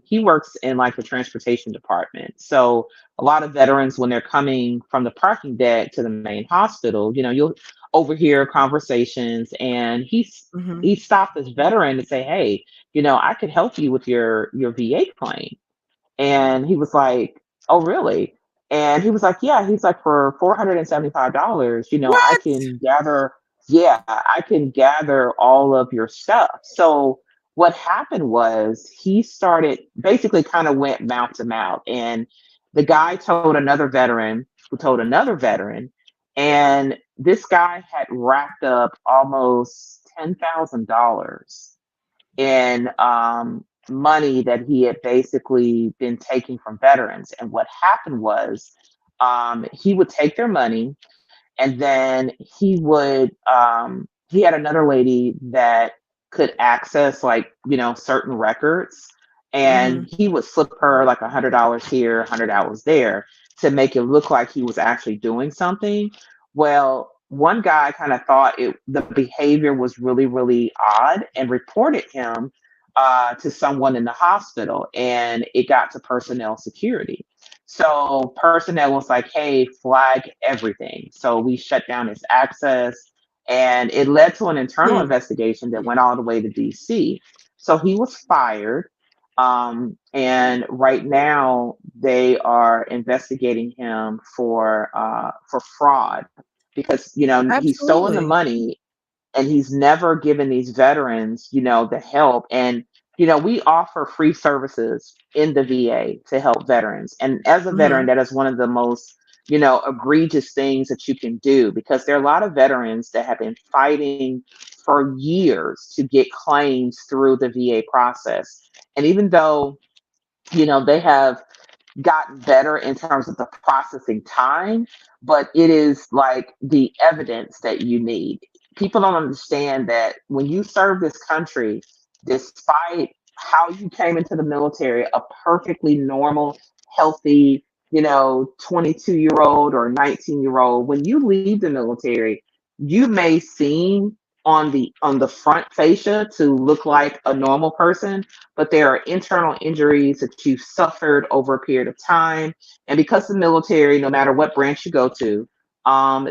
he works in like the transportation department. So a lot of veterans, when they're coming from the parking deck to the main hospital, you'll overhear conversations, and Mhm. he stopped this veteran to say, "Hey, I could help you with your VA claim." And he was like, "Oh, really?" And he was like, "Yeah." He's like, "For $475, I What? can gather, yeah, I can gather all of your stuff." So what happened was he started basically kind of went mouth to mouth. And the guy told another veteran who told another veteran. And this guy had racked up almost $10,000 in money that he had basically been taking from veterans. And what happened was, he would take their money, and then he had another lady that could access, like, certain records, and Mhm. he would slip her like $100 here, $100 there, to make it look like he was actually doing something. Well, one guy kind of thought the behavior was really, really odd, and reported him to someone in the hospital, and it got to personnel security. So personnel was like, "Hey, flag everything." So we shut down his access, and it led to an internal Hmm. investigation that went all the way to DC. So he was fired. And right now they are investigating him for fraud, because he's stolen the Absolutely. money, and he's never given these veterans, the help. And we offer free services in the VA to help veterans. And as a veteran, Mhm. that is one of the most egregious things that you can do, because there are a lot of veterans that have been fighting for years to get claims through the VA process. And even though, they have gotten better in terms of the processing time, but it is like the evidence that you need. People don't understand that when you serve this country, despite how you came into the military, a perfectly normal, healthy, 22-year-old or 19-year-old, when you leave the military, you may seem on the front fascia to look like a normal person, but there are internal injuries that you've suffered over a period of time. And because the military, no matter what branch you go to,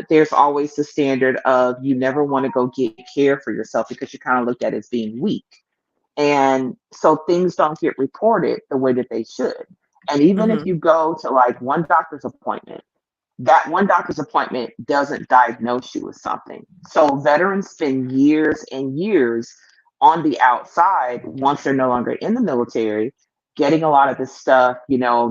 there's always the standard of you never want to go get care for yourself because you're kind of looked at as being weak. And so things don't get reported the way that they should. And even if Mm-hmm. you go to like one doctor's appointment, that one doctor's appointment doesn't diagnose you with something. So veterans spend years and years on the outside once they're no longer in the military, getting a lot of this stuff,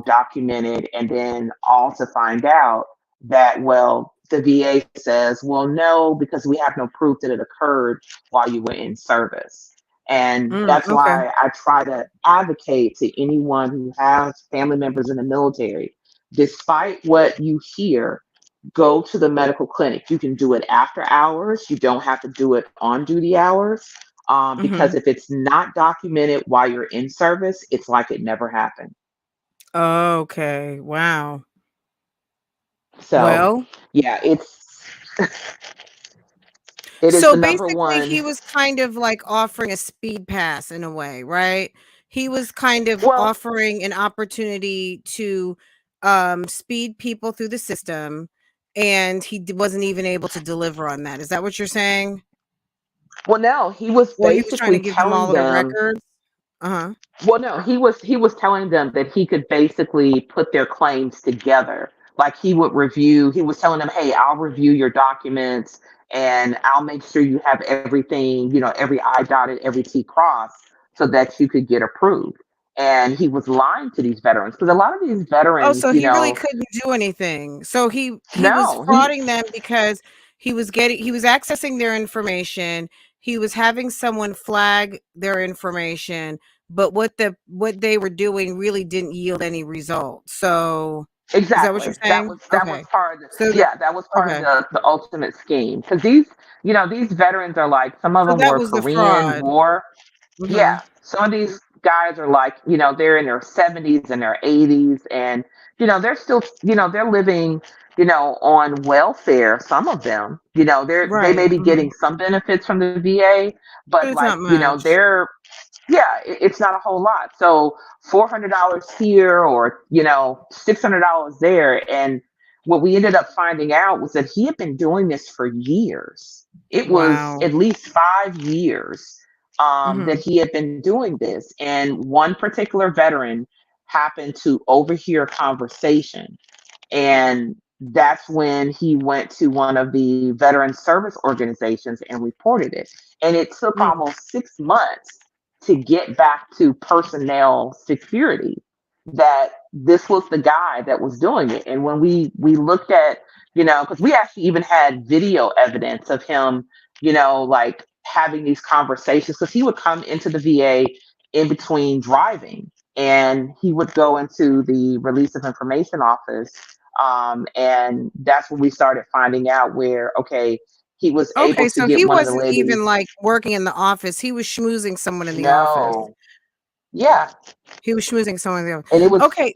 documented, and then all to find out that, well, the VA says, well, no, because we have no proof that it occurred while you were in service. And that's Okay. why I try to advocate to anyone who has family members in the military, despite what you hear, go to the medical clinic. You can do it after hours. You don't have to do it on duty hours. Because Mm-hmm. if it's not documented while you're in service, it's like it never happened. Okay. Wow. So, Well, yeah, it is so the number basically, one. he was kind of like offering a speed pass in a way, right? He was kind of Well, offering an opportunity to speed people through the system, and he wasn't even able to deliver on that. Is that what you're saying? no, he was Or he was trying to basically give them telling all of the them. records? Uh-huh. Well, no, he was telling them that he could basically put their claims together. Like he was telling them, "Hey, I'll review your documents and I'll make sure you have everything, every I dotted, every T crossed, so that you could get approved." And he was lying to these veterans, because a lot of these Oh, veterans, so he really couldn't do anything. So he was no, frauding them because he was accessing their information. He was having someone flag their information, but what they were doing really didn't yield any results. So is that what you're exactly. That saying? was that was Okay. part of So yeah, that was part of okay. the ultimate scheme. Because these veterans are like, some of So them that were was the Korean fraud. War. Mhm. Yeah, some of these guys are like, they're in their 70s and their 80s, and they're still, they're living, on welfare. Some of them, they may Right. be getting Mhm. some benefits from the VA, But but it's like, not much. they're yeah, it's not a whole lot. So $400 here, or $600 there. And what we ended up finding out was that he had been doing this for years. It was Wow. at least 5 years, that Mhm. he had been doing this. And one particular veteran happened to overhear a conversation, and that's when he went to one of the veteran service organizations and reported it. And it took Mm. almost 6 months to get back to personnel security that this was the guy that was doing it. And when we looked at, because we actually even had video evidence of him, like having these conversations, because he would come into the VA in between driving, and he would go into the release of information office, and that's when we started finding out where, okay, he was able Okay, to so get he one of the wasn't ladies. even, like, working in the office, he was schmoozing someone in the office. No, yeah, He was schmoozing someone in the office. and it was, Okay,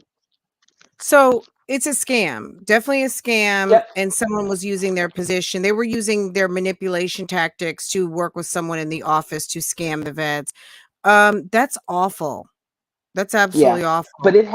so it's a scam, definitely a scam, yep, and someone was using their position. They were using their manipulation tactics to work with someone in the office to scam the vets. That's awful. That's yeah. absolutely But awful. it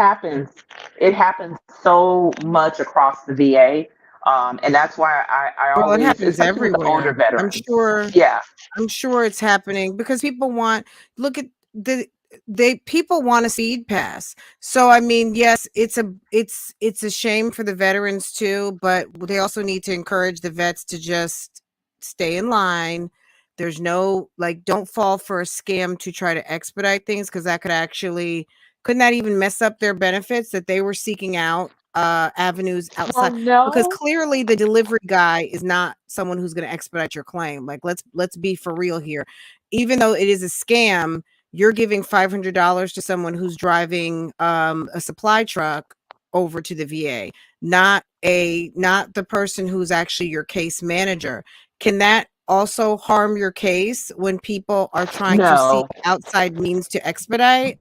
happens so much across the VA, and that's why I Well, it always, happens especially with the older everywhere. veterans, yeah, I'm sure it's happening because people want look at the they people want a speed pass. So I mean, yes, it's a shame for the veterans too, but they also need to encourage the vets to just stay in line. There's no like don't fall for a scam to try to expedite things because that could actually couldn't that even mess up their benefits that they were seeking out avenues Well, outside? Because no, clearly the delivery guy is not someone who's going to expedite your claim. Like, let's be for real here. Even though it is a scam, you're giving $500 to someone who's driving a supply truck over to the VA, not the person who's actually your case manager. Can that also harm your case when people are trying to seek no, outside means to expedite?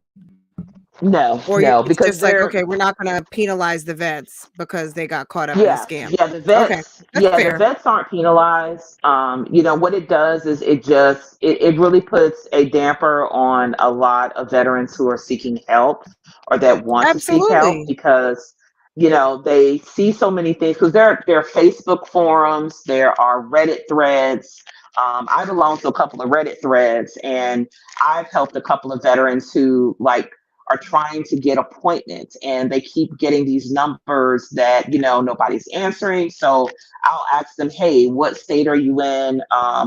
no, Or no, it's because just like, they're okay, we're not going to penalize the vets because they got caught up in a yeah, scam. yeah, the Okay, vets, that's yeah, the fair. vets aren't penalized. What it does is it really puts a damper on a lot of veterans who are seeking help or that want to seek help Absolutely. because they see so many things because there are Facebook forums, there are Reddit threads. I belong to a couple of Reddit threads, and I've helped a couple of veterans who are trying to get appointments and they keep getting these numbers that nobody's answering. So I'll ask them, hey, what state are you in?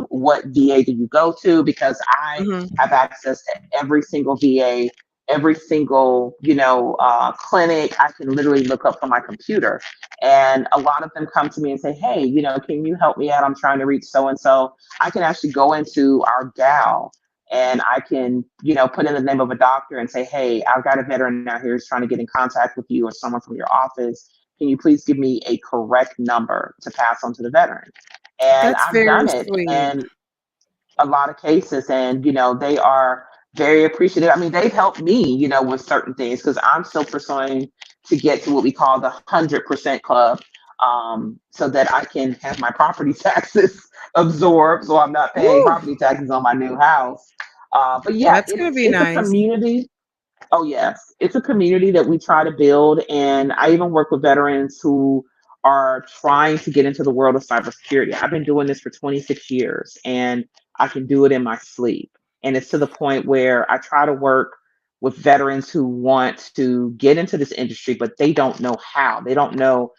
What VA do you go to? Because I Hmm. have access to every single VA, every single clinic. I can literally look up from my computer, and a lot of them come to me and say, hey, can you help me out? I'm trying to reach so and so. I can actually go into our gal and I can, put in the name of a doctor and say, hey, I've got a veteran out here who's trying to get in contact with you or someone from your office. Can you please give me a correct number to pass on to the veteran? And That's I've very done it sweet. in a lot of cases, and they are very appreciative. I mean, they've helped me, with certain things because I'm still pursuing to get to what we call the 100% club, so that I can have my property taxes absorbed, so I'm not paying Woo, property taxes on my new house. But yeah, that's going to be it's a nice. community. Oh, yes. It's a community that we try to build. And I even work with veterans who are trying to get into the world of cybersecurity. I've been doing this for 26 years and I can do it in my sleep. And it's to the point where I try to work with veterans who want to get into this industry, but they don't know how. They don't know,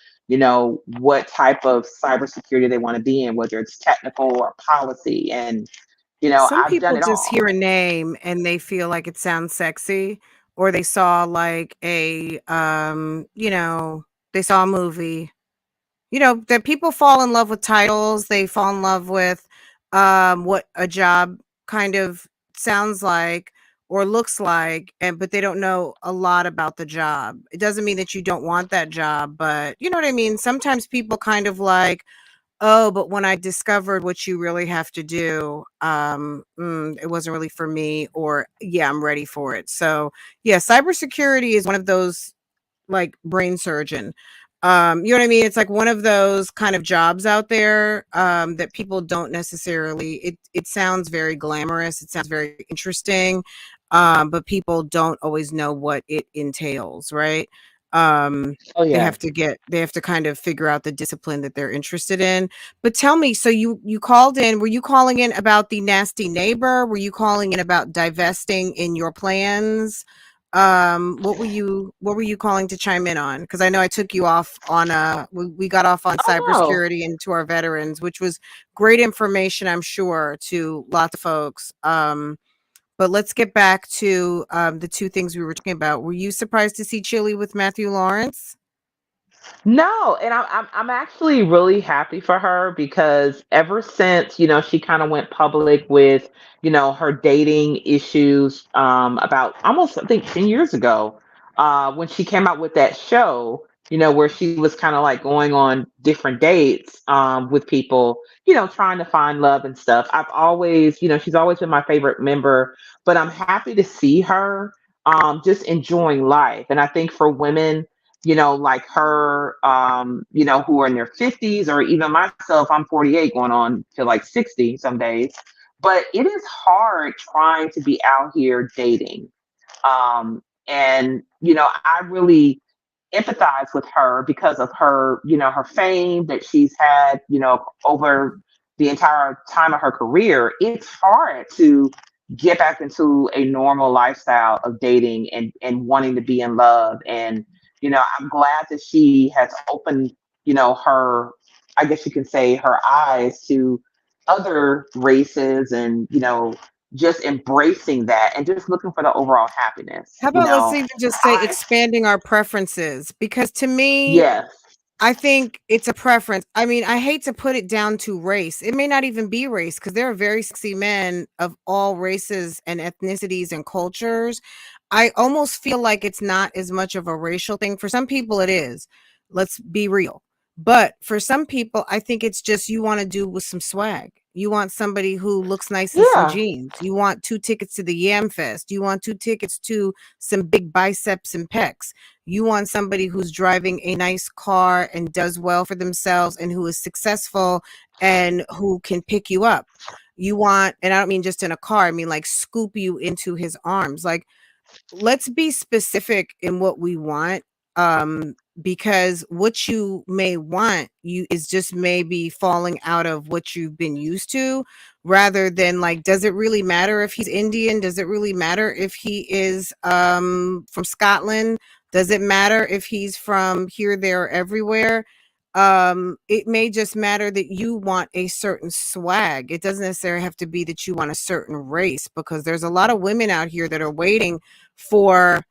what type of cybersecurity they want to be in, whether it's technical or policy. And, Some I've done people it just all. hear a name and they feel like it sounds sexy, or they saw like they saw a movie. That people fall in love with titles, they fall in love with what a job kind of sounds like or looks like, but they don't know a lot about the job. It doesn't mean that you don't want that job, but you know what I mean? Sometimes people kind of like, oh, but when I discovered what you really have to do, it wasn't really for me, or yeah, I'm ready for it. So yeah, cybersecurity is one of those, like, brain surgeon. You know what I mean? It's like one of those kind of jobs out there that people don't necessarily. It sounds very glamorous. It sounds very interesting, but people don't always know what it entails, right? Um, Oh, they yeah. have to kind of figure out the discipline that they're interested in. But tell me, so you called in? Were you calling in about the nasty neighbor? Were you calling in about divesting in your plans? What were you calling to chime in on? Because I know I took you off on we got off on Oh, no. cybersecurity and to our veterans, which was great information, I'm sure, to lots of folks. But let's get back to the two things we were talking about. Were you surprised to see Chili with Matthew Lawrence? No, and I'm actually really happy for her because ever since she kind of went public with her dating issues about almost I think 10 years ago, when she came out with that show, where she was kind of like going on different dates with people, trying to find love and stuff. I've always she's always been my favorite member, but I'm happy to see her just enjoying life, and I think for women like her, who are in their 50s, or even myself, I'm 48 going on to like 60 some days. But it is hard trying to be out here dating. And, I really empathize with her because of her, her fame that she's had, over the entire time of her career. It's hard to get back into a normal lifestyle of dating and wanting to be in love. And, I'm glad that she has opened, her, I guess you can say, her eyes to other races and, just embracing that and just looking for the overall How happiness. You about let's know, even just say I expanding our preferences? Because to me, yes, I think it's a preference. I mean, I hate to put it down to race. It may not even be race because there are very sexy men of all races and ethnicities and cultures. I almost feel like it's not as much of a racial thing. For some people, it is. Let's be real. But for some people, I think it's just you want to do with some swag. You want somebody who looks nice in some yeah. jeans. You want 2 tickets to the Yam Fest. You want 2 tickets to some big biceps and pecs. You want somebody who's driving a nice car and does well for themselves and who is successful and who can pick you up. You want, and I don't mean just in a car, I mean like scoop you into his arms. Like, let's be specific in what we want, because what you may want you is just maybe falling out of what you've been used to, rather than like, does it really matter if he's Indian? Does it really matter if he is from Scotland? Does it matter if he's from here, there, or everywhere? It may just matter that you want a certain swag. It doesn't necessarily have to be that you want a certain race, because there's a lot of women out here that are waiting for,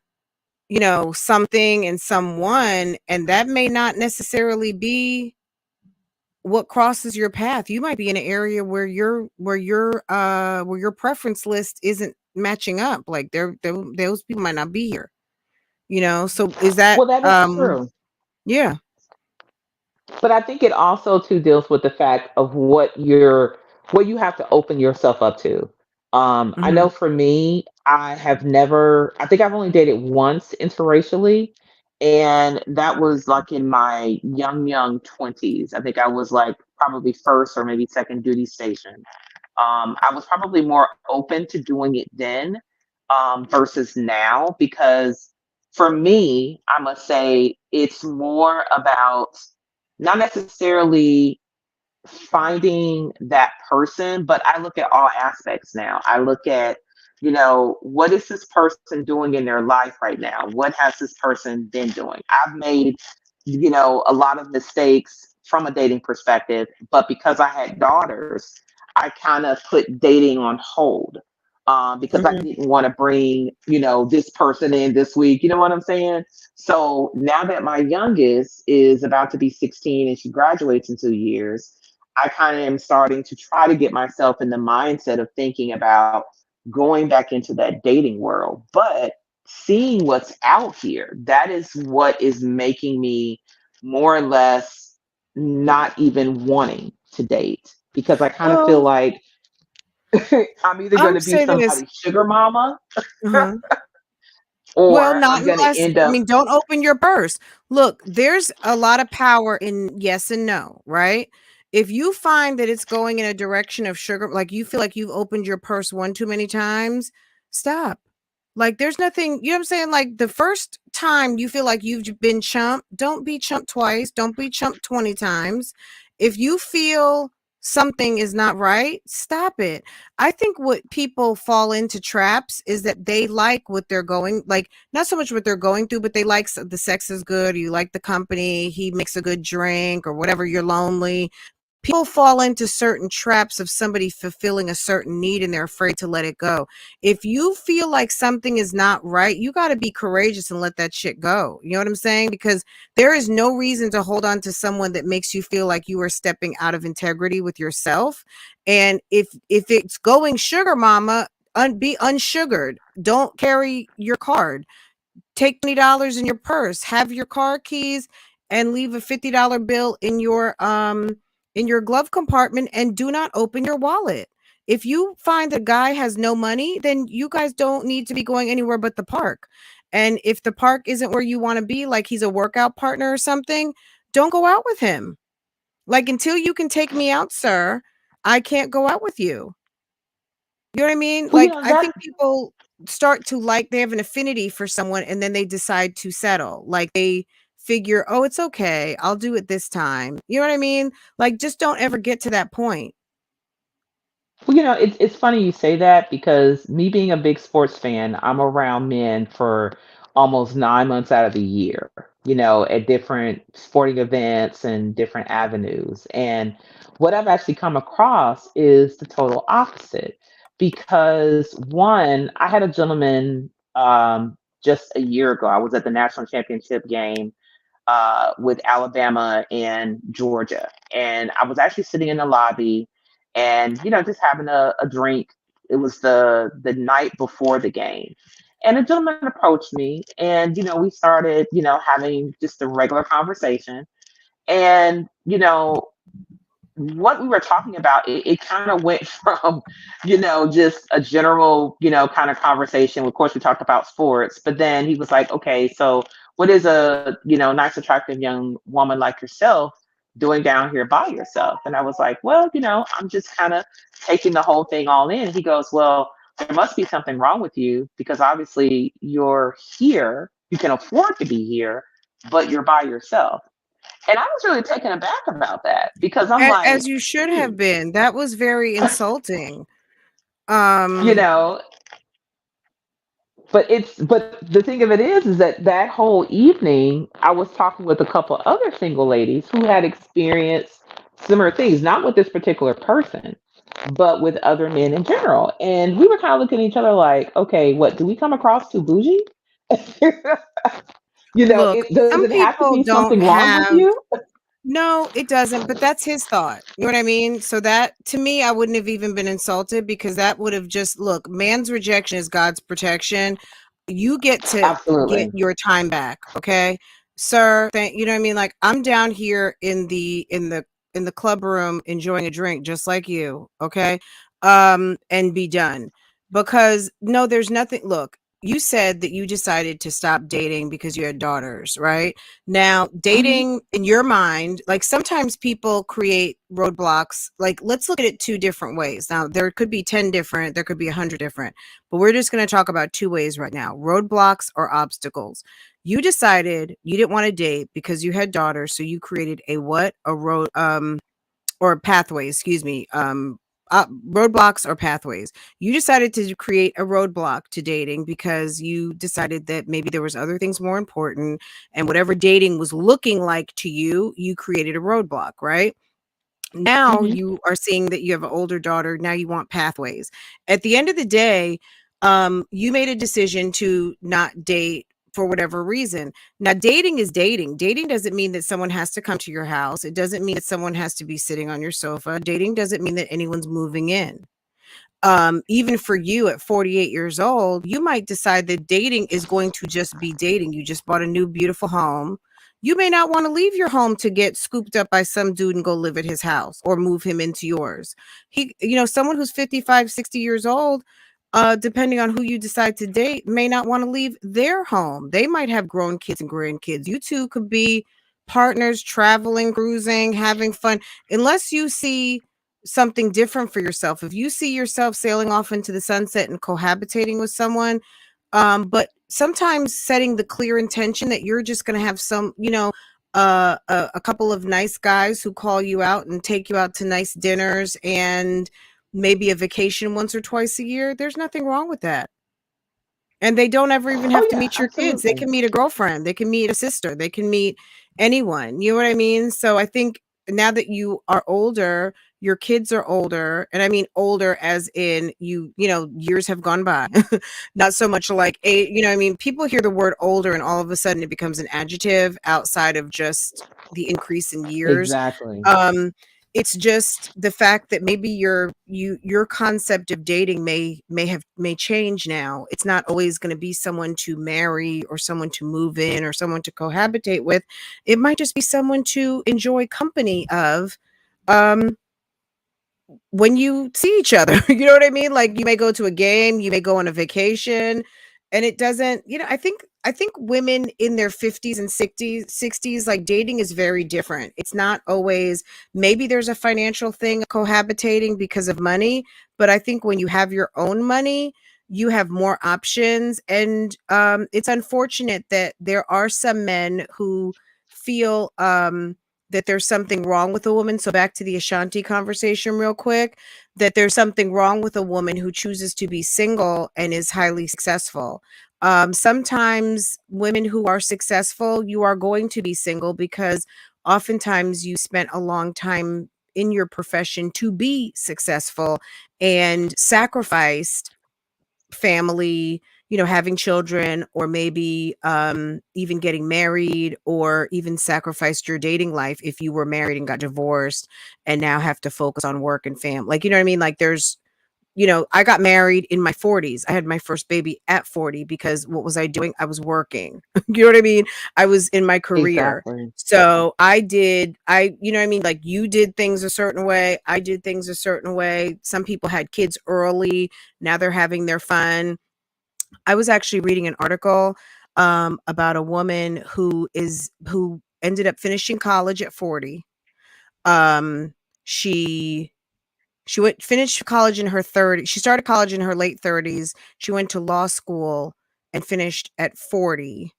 something and someone, and that may not necessarily be what crosses your path. You might be in an area where your preference list isn't matching up. Like those people might not be here, so is that Well, that is true. yeah. But I think it also too deals with the fact of what you have to open yourself up to. I know Mhm. for me, I have never. I think I've only dated once interracially, and that was like in my young 20s. I think I was like probably first or maybe second duty station. I was probably more open to doing it then versus now because for me, I must say it's more about not necessarily finding that person, but I look at all aspects now. I look at, what is this person doing in their life right now? What has this person been doing? I've made, a lot of mistakes from a dating perspective, but because I had daughters, I kind of put dating on hold. Because I Mhm. didn't want to bring, this person in this week. You know what I'm saying? So now that my youngest is about to be 16 and she graduates in 2 years, I kind of am starting to try to get myself in the mindset of thinking about going back into that dating world. But seeing what's out here, that is what is making me more or less not even wanting to date because I kind of feel Well, like I'm either I going to would be say this. somebody's sugar mama Uh-huh. Well, or not I'm going to unless, end I up. mean, don't open your purse. Look, there's a lot of power in yes and no, right? If you find that it's going in a direction of sugar, like you feel like you've opened your purse one too many times, stop. Like there's nothing, you know what I'm saying? Like the first time you feel like you've been chumped, don't be chumped twice, don't be chumped 20 times. If you feel something is not right, stop it. I think what people fall into traps is that they like what they're going, like not so much what they're going through, but they like the sex is good, you like the company, he makes a good drink or whatever, you're lonely. People fall into certain traps of somebody fulfilling a certain need and they're afraid to let it go. If you feel like something is not right, you got to be courageous and let that shit go. You know what I'm saying? Because there is no reason to hold on to someone that makes you feel like you are stepping out of integrity with yourself. And if it's going sugar mama, be unsugared. Don't carry your card. Take $20 in your purse, have your car keys, and leave a $50 bill in your glove compartment, and do not open your wallet. If you find the guy has no money, then you guys don't need to be going anywhere but the park. And if the park isn't where you want to be, like he's a workout partner or something, don't go out with him. Like until you can take me out, sir, I can't go out with you. You know what I mean? Well, Like, I that think people start to like they have an affinity for someone and then they decide to settle. Like they figure, "Oh, it's okay. I'll do it this time." You know what I mean? Like just don't ever get to that point. Well, it's funny you say that because me being a big sports fan, I'm around men for almost 9 months out of the year, at different sporting events and different avenues. And what I've actually come across is the total opposite. because one, I had a gentleman just a year ago. I was at the national championship game with Alabama and Georgia. And I was actually sitting in the lobby and, just having a drink. It was the night before the game. And a gentleman approached me and, we started, having just a regular conversation. And, what we were talking about, it kind of went from, just a general, kind of conversation. Of course, we talked about sports, but then he was like, okay, so what is a, nice, attractive young woman like yourself doing down here by yourself? And I was like, well, I'm just kind of taking the whole thing all in. He goes, well, there must be something wrong with you because obviously you're here, you can afford to be here, but you're by yourself. And I was really taken aback about that because I'm like, As you should have been. That was very insulting. you know, but the thing of it is that whole evening I was talking with a couple other single ladies who had experienced similar things, not with this particular person, but with other men in general. And we were kind of looking at each other like, okay, what do we come across too bougie? Look, Does some it have to people be don't something wrong with have. you? No, it doesn't, but that's his thought. You know what I mean? So that to me, I wouldn't have even been insulted because that would have just look, man's rejection is God's protection. You get to get Absolutely. your time back, okay? Sir, you know what I mean? Like I'm down here in the club room enjoying a drink just like you, okay? And be done. Because no, there's nothing. Look, you said that you decided to stop dating because you had daughters, right? Now, Hmm. dating in your mind, like sometimes people create roadblocks. Like, let's look at it two different ways. Now, there could be 10 different, there could be 100 different, but we're just going to talk about two ways right now, roadblocks or obstacles. You decided you didn't want to date because you had daughters. So you created a what? A road, or pathways, excuse me, roadblocks or pathways. You decided to create a roadblock to dating because you decided that maybe there was other things more important, and whatever dating was looking like to you, you created a roadblock, right? Now Hmm. you are seeing that you have an older daughter. Now you want pathways. At the end of the day, you made a decision to not date for whatever reason. Now, dating is dating. Dating doesn't mean that someone has to come to your house. It doesn't mean that someone has to be sitting on your sofa. Dating doesn't mean that anyone's moving in. Even for you at 48 years old, you might decide that dating is going to just be dating. You just bought a new beautiful home. You may not want to leave your home to get scooped up by some dude and go live at his house or move him into yours. Someone who's 55, 60 years old, depending on who you decide to date, may not want to leave their home. They might have grown kids and grandkids. You two could be partners, traveling, cruising, having fun, unless you see something different for yourself. If you see yourself sailing off into the sunset and cohabitating with someone, but sometimes setting the clear intention that you're just going to have some, a couple of nice guys who call you out and take you out to nice dinners and maybe a vacation once or twice a year. There's nothing wrong with that. And they don't ever even have Oh to yeah, meet your kids. They absolutely. can meet a girlfriend. They can meet a sister. They can meet anyone. You know what I mean? So I think now that you are older, your kids are older, and I mean older as in years have gone by. Not so much like I mean, people hear the word older and all of a sudden it becomes an adjective outside of just the increase in years. Exactly. Um, it's just the fact that maybe your concept of dating may change now. It's not always going to be someone to marry or someone to move in or someone to cohabitate with. It might just be someone to enjoy company of, um when you see each other. You know what I mean? Like you may go to a game, you may go on a vacation, and it doesn't, I think women in their 50s and 60s, like dating is very different. It's not always, maybe there's a financial thing cohabitating because of money, but I think when you have your own money, you have more options. And it's unfortunate that there are some men who feel that there's something wrong with a woman. So back to the Ashanti conversation real quick, that there's something wrong with a woman who chooses to be single and is highly successful. Sometimes women who are successful, you are going to be single because oftentimes you spent a long time in your profession to be successful and sacrificed family, having children, or maybe even getting married, or even sacrificed your dating life if you were married and got divorced and now have to focus on work and fam. Like, you know what I mean? Like there's, I got married in my 40s. I had my first baby at 40 because what was I doing? I was working. You know what I mean? I was in my career. Exactly. So you know what I mean? Like you did things a certain way. I did things a certain way. Some people had kids early. Now they're having their fun. I was actually reading an article about a woman who ended up finishing college at 40. Um, she finished college in her 30s. She started college in her late 30s. She went to law school and finished at 40.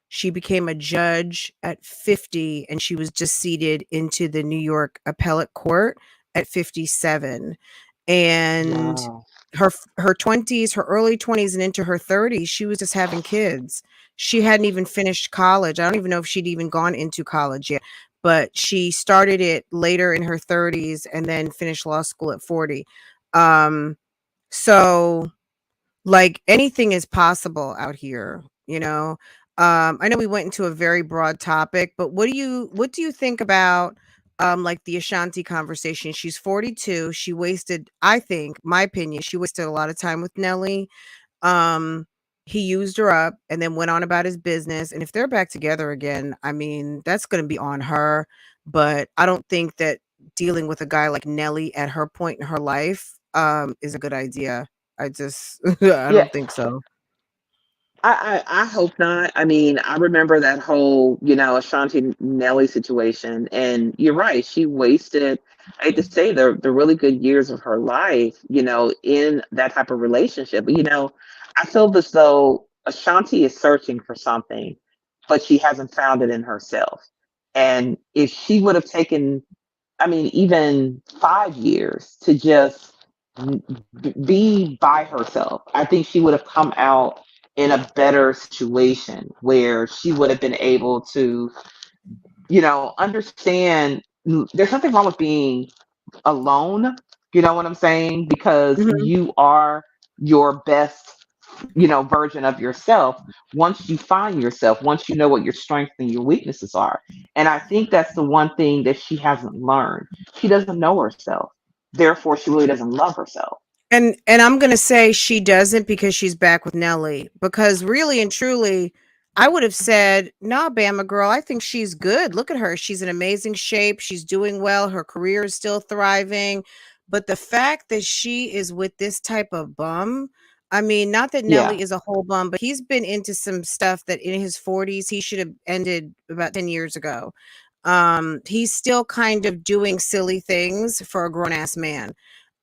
She became a judge at 50, and she was just seated into the New York Appellate Court at 57. And Wow. her 20s, her early 20s and into her 30s, she was just having kids. She hadn't even finished college. I don't even know if she'd even gone into college yet, but she started it later in her 30s and then finished law school at 40. So like anything is possible out here, you know. I know we went into a very broad topic, but what do you think about like the Ashanti conversation? She's 42. She wasted, I think, my opinion, she wasted a lot of time with Nelly. um he used her up and then went on about his business, and if they're back together again, I mean, that's going to be on her. But I don't think that dealing with a guy like Nelly at her point in her life is a good idea. I just I Yeah, don't think so. I hope not. I mean, I remember that whole, Ashanti Nelly situation, and you're right. She wasted, I hate to say, the really good years of her life, in that type of relationship. But I feel as though Ashanti is searching for something, but she hasn't found it in herself. And if she would have taken, I mean, even 5 years to just be by herself, I think she would have come out in a better situation where she would have been able to, understand there's something wrong with being alone. You know what I'm saying? Because Mhm. you are your best, version of yourself once you find yourself, once you know what your strengths and your weaknesses are. And I think that's the one thing that she hasn't learned. She doesn't know herself. Therefore, she really doesn't love herself. And I'm gonna say she doesn't because she's back with Nelly. Because really and truly, I would have said, "Nah, Bama girl, I think she's good. Look at her. She's in amazing shape. She's doing well. Her career is still thriving." But the fact that she is with this type of bum, I mean, not that Yeah, Nelly is a whole bum, but he's been into some stuff that in his 40s he should have ended about 10 years ago. He's still kind of doing silly things for a grown ass man.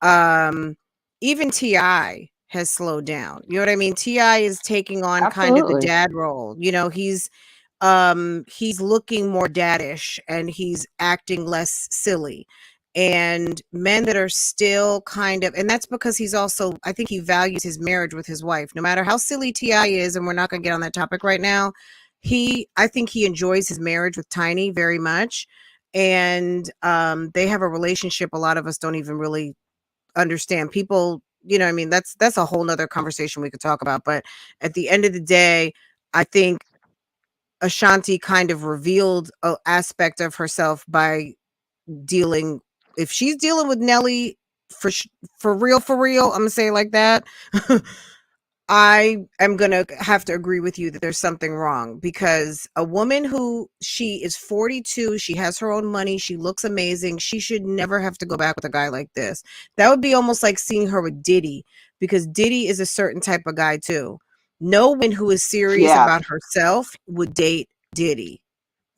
Um, Even Ti has slowed down. You know what I mean? Ti is taking on kind of the absolutely. dad role. He's looking more daddish and he's acting less silly. And men that are still kind of, and that's because he's also, I think he values his marriage with his wife. No matter how silly Ti is, and we're not going to get on that topic right now, I think he enjoys his marriage with Tiny very much. And they have a relationship a lot of us don't even really understand. People, I mean, that's a whole nother conversation we could talk about. But at the end of the day, I think Ashanti kind of revealed a aspect of herself by dealing, if she's dealing with Nelly for real, I'm gonna say it like that. I am going to have to agree with you that there's something wrong, because a woman who, she is 42, she has her own money, she looks amazing, she should never have to go back with a guy like this. That would be almost like seeing her with Diddy, because Diddy is a certain type of guy too. No one who is serious Yeah, about herself would date Diddy.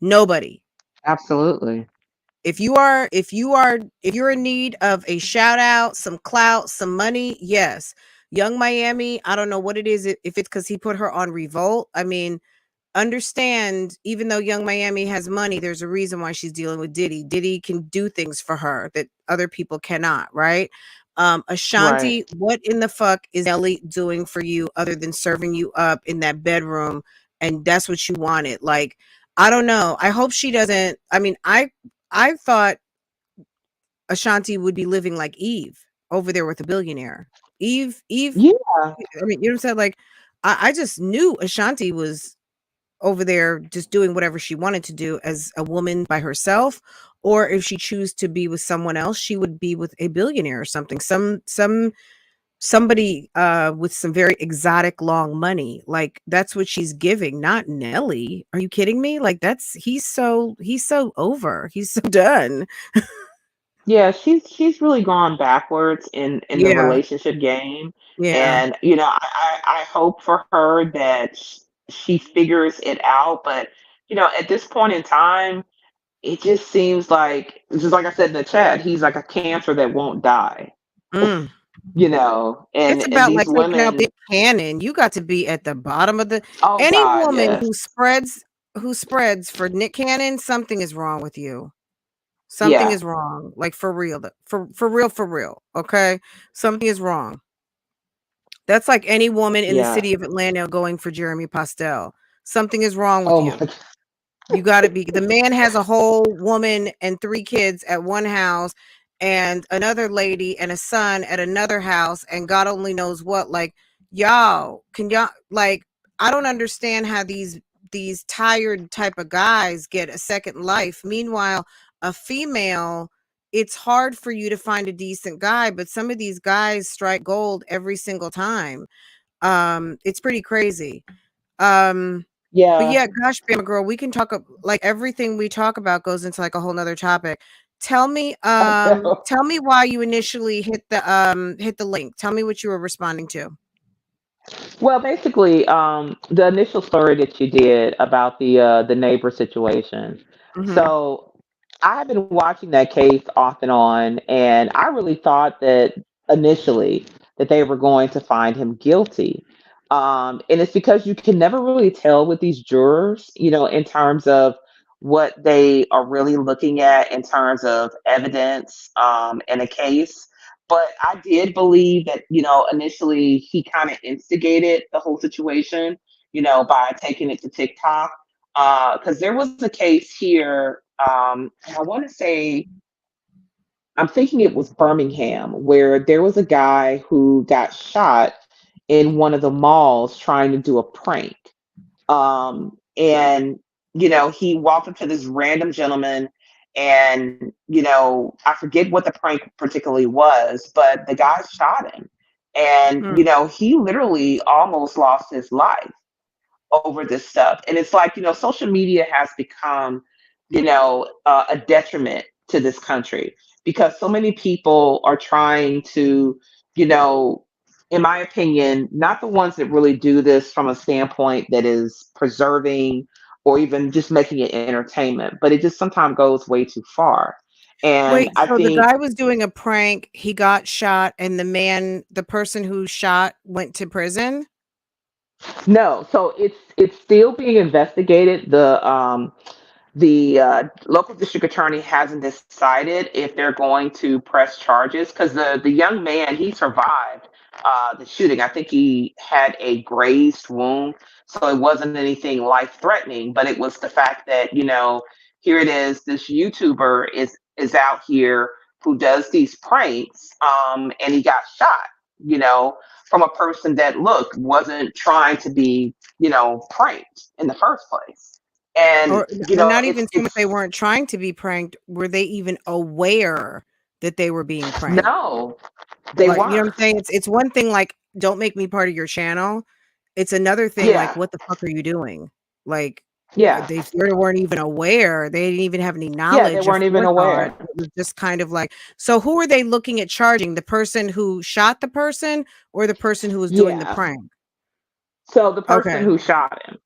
Nobody. absolutely. If you're in need of a shout out, some clout, some money, yes. Young Miami, I don't know what it is, if it's because he put her on Revolt. I mean, understand, even though Young Miami has money, there's a reason why she's dealing with Diddy. Diddy can do things for her that other people cannot, right? Right. Ashanti, what in the fuck is Nelly doing for you other than serving you up in that bedroom? And that's what you wanted. Like, I don't know. I hope she doesn't. I mean, I thought Ashanti would be living like Eve over there with a billionaire. Eve, Yeah. I mean, you know what I'm saying? Like, I just knew Ashanti was over there just doing whatever she wanted to do as a woman by herself, or if she choose to be with someone else, she would be with a billionaire or something. Somebody with some very exotic long money. Like, that's what she's giving, not Nelly. Are you kidding me? Like, he's so over. He's so done. Yeah, she's really gone backwards in the Yeah. relationship game, Yeah. and I hope for her that she figures it out. But at this point in time, it just seems like, just like I said in the chat, he's like a cancer that won't die. Mm. And It's and about, like, these taking out women, Nick Cannon. You got to be at the bottom of the oh any God, woman yes, who spreads for Nick Cannon, something is wrong with you. Something yeah, is wrong. Like, for real. For real. Okay? Something is wrong. That's like any woman in the yeah. city of Atlanta going for Jeremy Postel. Something is wrong with Oh my you. You gotta be the man has a whole woman and 3 kids at one house, and another lady and a son at another house, and God only knows what. Like, y'all, like, I don't understand how these tired type of guys get a second life. Meanwhile, a female, it's hard for you to find a decent guy, but some of these guys strike gold every single time. It's pretty crazy. Um, but yeah. yeah, gosh, Bama girl, we can talk like everything we talk about goes into like a whole nother topic. I know. Tell me why you initially hit the link. Tell me what you were responding to. Well, basically, the initial story that you did about the neighbor situation. Mm-hmm. So I have been watching that case off and on, and I really thought that initially that they were going to find him guilty. And it's because you can never really tell with these jurors, in terms of what they are really looking at in terms of evidence in a case. But I did believe that, initially he kind of instigated the whole situation, by taking it to TikTok. Because there was a case here, and I want to say, I'm thinking it was Birmingham, where there was a guy who got shot in one of the malls trying to do a prank. And he walked up to this random gentleman, and I forget what the prank particularly was, but the guy shot him, and Mm. he literally almost lost his life over this stuff. And it's like, social media has become, a detriment to this country, because so many people are trying to, you know, in my opinion, not the ones that really do this from a standpoint that is preserving or even just making it entertainment, but it just sometimes goes way too far. And Wait, I so the think, guy was doing a prank, he got shot, and the person who shot went to prison? no, so it's still being investigated. The local district attorney hasn't decided if they're going to press charges, because the young man, he survived the shooting. I think he had a grazed wound, so it wasn't anything life threatening. But it was the fact that here it is, this YouTuber is out here who does these pranks, and he got shot. You know, from a person that wasn't trying to be pranked in the first place. And Or not even so much they it's weren't trying to be pranked, were they even aware that they were being pranked? no, they Like, you know what I'm weren't. saying? It's one thing, like, don't make me part of your channel. It's another thing, like, Yeah, what the fuck are you doing? Like, yeah, they sort of weren't even aware. They didn't even have any yeah. They knowledge or weren't even forethought. aware. It was just kind of like, so who are they looking at charging? The person who shot the person or the person who was doing the Yeah. prank? So the person Okay. who shot him,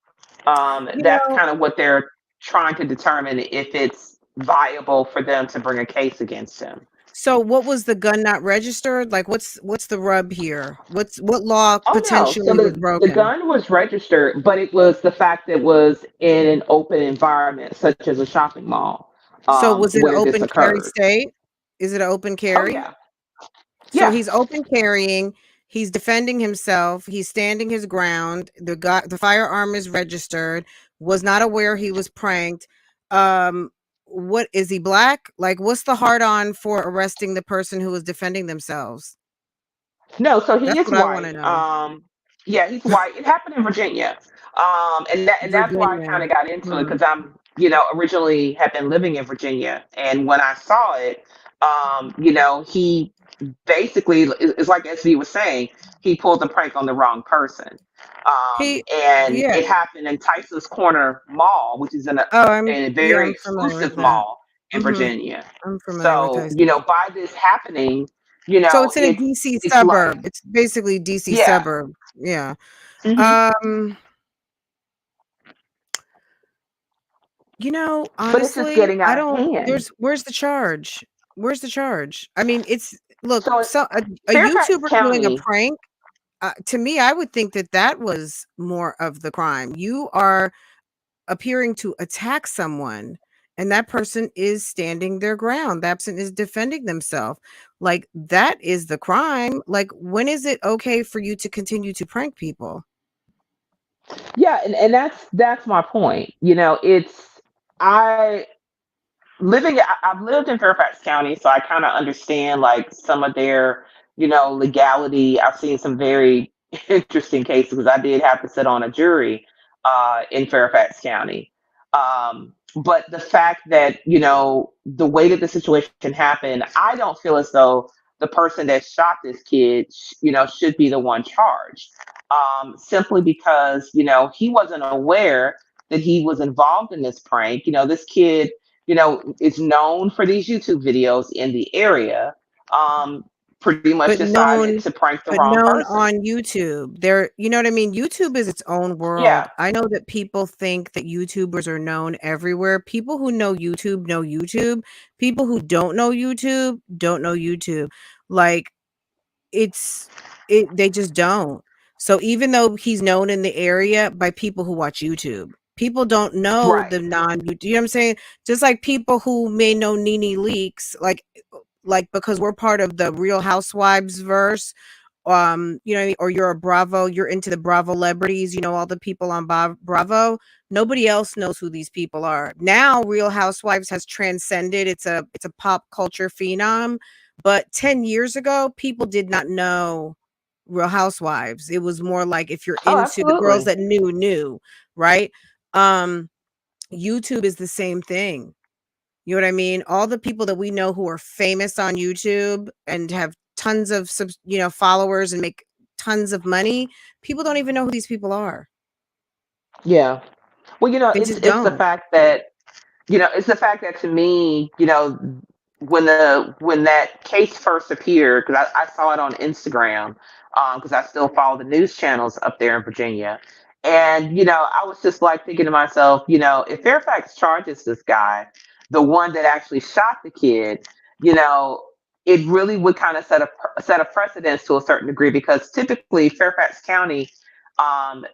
You that's know, kind of what they're trying to determine if it's viable for them to bring a case against him. so what was the gun not registered? Like, what's the rub here? What law Oh no. So potentially was the broken? gun was registered, but it was the fact that it was in an open environment, such as a shopping mall, So was it an where this open carry occurred. state? Is it an open Oh carry? yeah. So Yeah. he's open carrying, he's defending himself, he's standing his ground. The firearm is registered, was not aware he was pranked. Um, what is he black? Like, what's the hard on for arresting the person who was defending themselves? No, so he That's is what I want to white. know. Yeah, he's white. It happened in Virginia. And that's why I kind Virginia. of got into it Hmm. because I'm, originally had been living in Virginia. And when I saw it, he basically is like SB was saying, he pulled the prank on the wrong person. He, And yeah. it happened in Tyson's Corner Mall, which is Oh, a yeah, very I'm familiar with exclusive that. mall in Hmm. Virginia. I'm familiar with So, Tyson's. by this happening, So it's in a DC it's like, suburb. It's basically DC yeah. suburb. Yeah. Hmm. Um, But it's just honestly, getting I out of don't hand. where's the charge? Where's the charge? I mean, look, So so a Fairfax YouTuber doing a County, prank, to me, I would think that that was more of the crime. You are appearing to attack someone, and that person is standing their ground. That person is defending themselves. Like, that is the crime. Like, when is it okay for you to continue to prank people? yeah, and that's my point. It's I I've lived in Fairfax County, so I kind of understand like some of their, legality. I've seen some very interesting cases because I did have to sit on a jury in Fairfax County. But the fact that, the way that the situation happened, I don't feel as though the person that shot this kid, should be the one charged. Simply because, he wasn't aware that he was involved in this prank. This kid, is known for these YouTube videos in the area. Um, Pretty much But decided known to prank the but wrong known person. on YouTube. You know what I mean? YouTube is its own Yeah, world. I know that people think that YouTubers are known everywhere. People who know YouTube know YouTube. People who don't know YouTube don't know YouTube. Like, it's they just don't. So even though he's known in the area by people who watch YouTube, people don't know right. the non-YouTube. You know what I'm saying? Just like people who may know Nene Leaks, like because we're part of the Real Housewives verse, or you're a Bravo, you're into the Bravo celebrities, all the people on Bravo. Nobody else knows who these people are. Now Real Housewives has transcended. It's a pop culture phenom, but 10 years ago, people did not know Real Housewives. It was more like if you're Oh, into the girls absolutely. that knew, right? Um YouTube is the same thing. You know what I mean? All the people that we know who are famous on YouTube and have tons of followers and make tons of money, people don't even know who these people are. Yeah. Well, They it's just it's the don't. fact that it's the fact that to me, when that case first appeared, because I saw it on Instagram, because I still follow the news channels up there in Virginia, and I was just like thinking to myself, if Fairfax charges this guy, the one that actually shot the kid, you know, it really would kind of set a precedence to a certain degree because typically Fairfax County,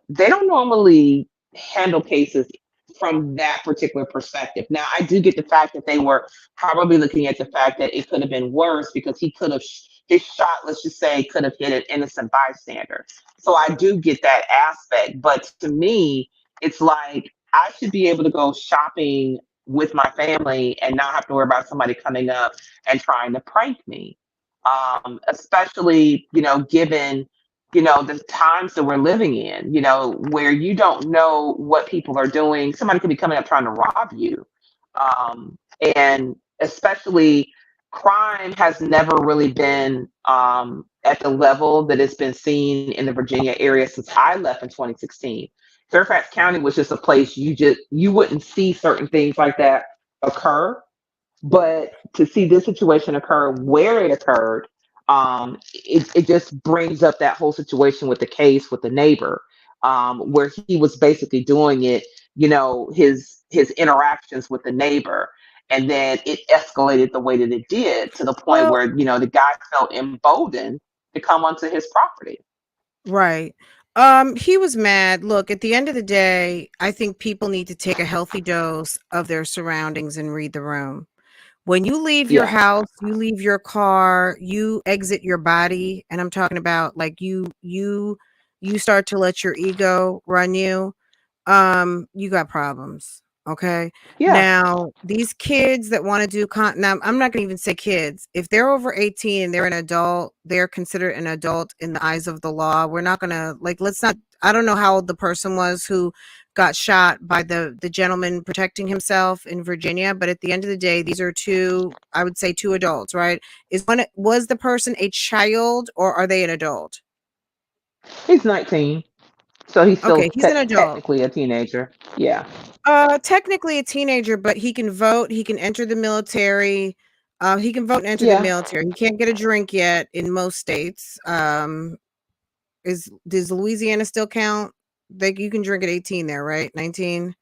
they don't normally handle cases from that particular perspective. Now, I do get the fact that they were probably looking at the fact that it could have been worse because he could have his shot, let's just say, could have hit an innocent bystander. So I do get that aspect, but to me, it's like I should be able to go shopping with my family and not have to worry about somebody coming up and trying to prank me. Especially, given the times that we're living in, where you don't know what people are doing. Somebody could be coming up trying to rob you. And especially crime has never really been at the level that it's been seen in the Virginia area since I left in 2016. Fairfax County was just a place you wouldn't see certain things like that occur, but to see this situation occur where it occurred, it just brings up that whole situation with the case with the neighbor, where he was basically doing it, his interactions with the neighbor. And then it escalated the way that it did to the point Well, where, the guy felt emboldened to come onto his property. right. He was mad. Look, at the end of the day, I think people need to take a healthy dose of their surroundings and read the room. When you leave your Yeah. house, you leave your car, you exit your body, and I'm talking about like you start to let your ego run you, you got problems. Okay. Yeah. Now, these kids that want to do now, I'm not going to even say kids. If they're over 18 and they're an adult, they're considered an adult in the eyes of the law. We're not going to like, let's not, I don't know how old the person was who got shot by the gentleman protecting himself in Virginia, but at the end of the day, these are two, I would say two adults, right? Was the person a child or are they an adult? He's 19, so he's still Okay, he's an adult. technically a teenager. Yeah. Technically a teenager, but he can vote, he can enter the military. He can vote and enter the Yeah. military. He can't get a drink yet in most states. Does Louisiana still count? Like you can drink at 18 there, right? 19.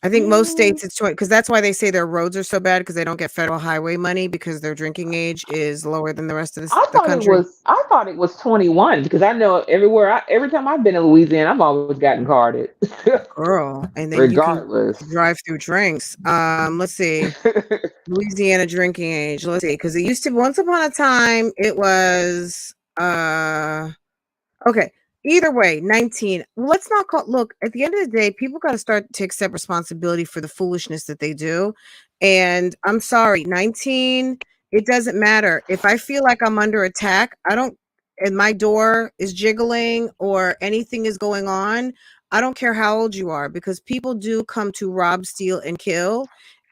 I think most Mm, states it's 20 because that's why they say their roads are so bad because they don't get federal highway money because their drinking age is lower than the rest of the country. I thought it was 21 because I know every time I've been in Louisiana, I've always gotten carded. Girl, and then you can Regardless. drive through drinks. Let's see. Louisiana drinking age. Let's see, because it used to once upon a time it was okay. Either way, 19. Let's not call look, at the end of the day, people gotta start to accept responsibility for the foolishness that they do. And I'm sorry, 19, it doesn't matter. If I feel like I'm under attack, I don't and my door is jiggling or anything is going on, I don't care how old you are because people do come to rob, steal, and kill.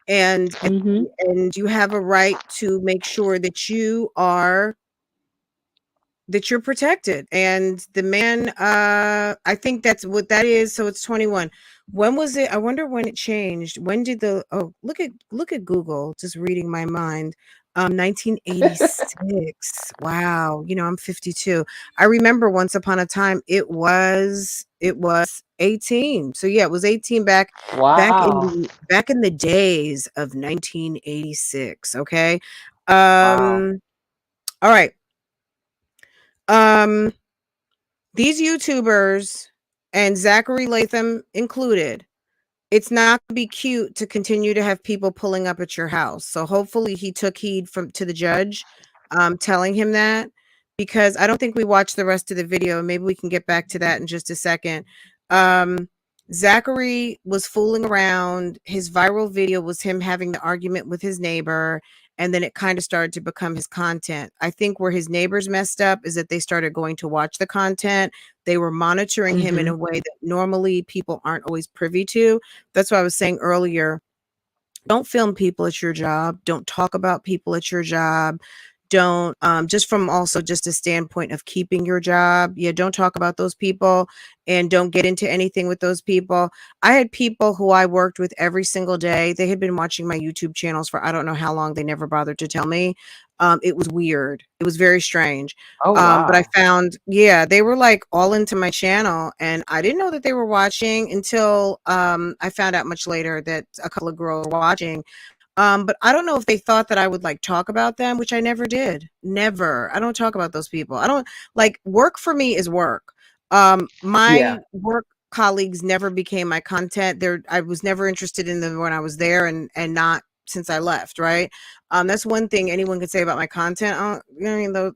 And Hmm. and you have a right to make sure that you're protected. And the man, I think that's what that is. So it's 21. When was it? I wonder when it changed. When did look at Google, just reading my mind. 1986. Wow. I'm 52. I remember once upon a time it was 18. So yeah, it was 18 Wow. back in the days of 1986. Okay. Wow. All right. Um These YouTubers, and Zachary Latham included, it's not gonna be cute to continue to have people pulling up at your house. So hopefully he took heed from to the judge, telling him that, because I don't think we watched the rest of the video. Maybe we can get back to that in just a second. Um, Zachary was fooling around. His viral video was him having the argument with his neighbor, and then it kind of started to become his content. I think where his neighbors messed up is that they started going to watch the content. They were monitoring him in Hmm. a way that normally people aren't always privy to. That's what I was saying earlier. Don't film people at your job. Don't talk about people at your job. Don't just from also just a standpoint of keeping your job. Yeah, don't talk about those people and don't get into anything with those people. I had people who I worked with every single day. They had been watching my YouTube channels for I don't know how long. They never bothered to tell me. It was weird. It was very strange. Oh But I wow. found, yeah, they were like all into my channel, and I didn't know that they were watching until I found out much later that a couple of girls were watching. But I don't know if they thought that I would like talk about them, which I never did. Never. I don't talk about those people. I don't like work for me is work. Yeah. My work colleagues never became my content. I was never interested in them when I was there and not since I left, right? That's one thing anyone could say about my content. I mean, though,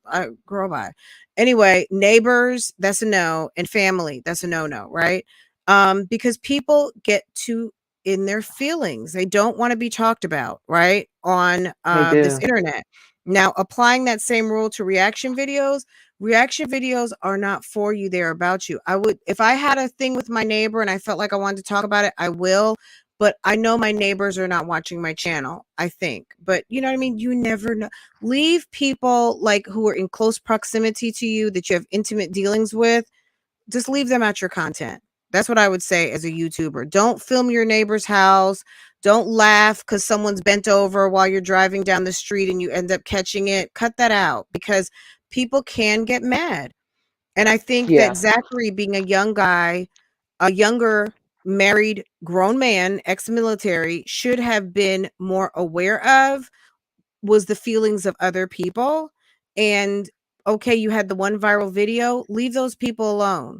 girl, bye. Anyway, neighbors, that's a no, and family, that's a no, right? Because people get too in their feelings. They don't want to be talked about, right? On They this do. internet. Now, applying that same rule to reaction videos are not for you, they're about you. I would, if I had a thing with my neighbor and I felt like I wanted to talk about it, I will. But I know my neighbors are not watching my channel, I think. But you know what I mean? You never know. Leave people like who are in close proximity to you that you have intimate dealings with, just leave them out your content. That's what I would say as a YouTuber. Don't film your neighbor's house. Don't laugh because someone's bent over while you're driving down the street and you end up catching it. Cut that out because people can get mad. And I think that Yeah. Zachary, being a young guy, a younger married grown man, ex military, should have been more aware of was the feelings of other people. And okay, you had the one viral video, leave those people alone.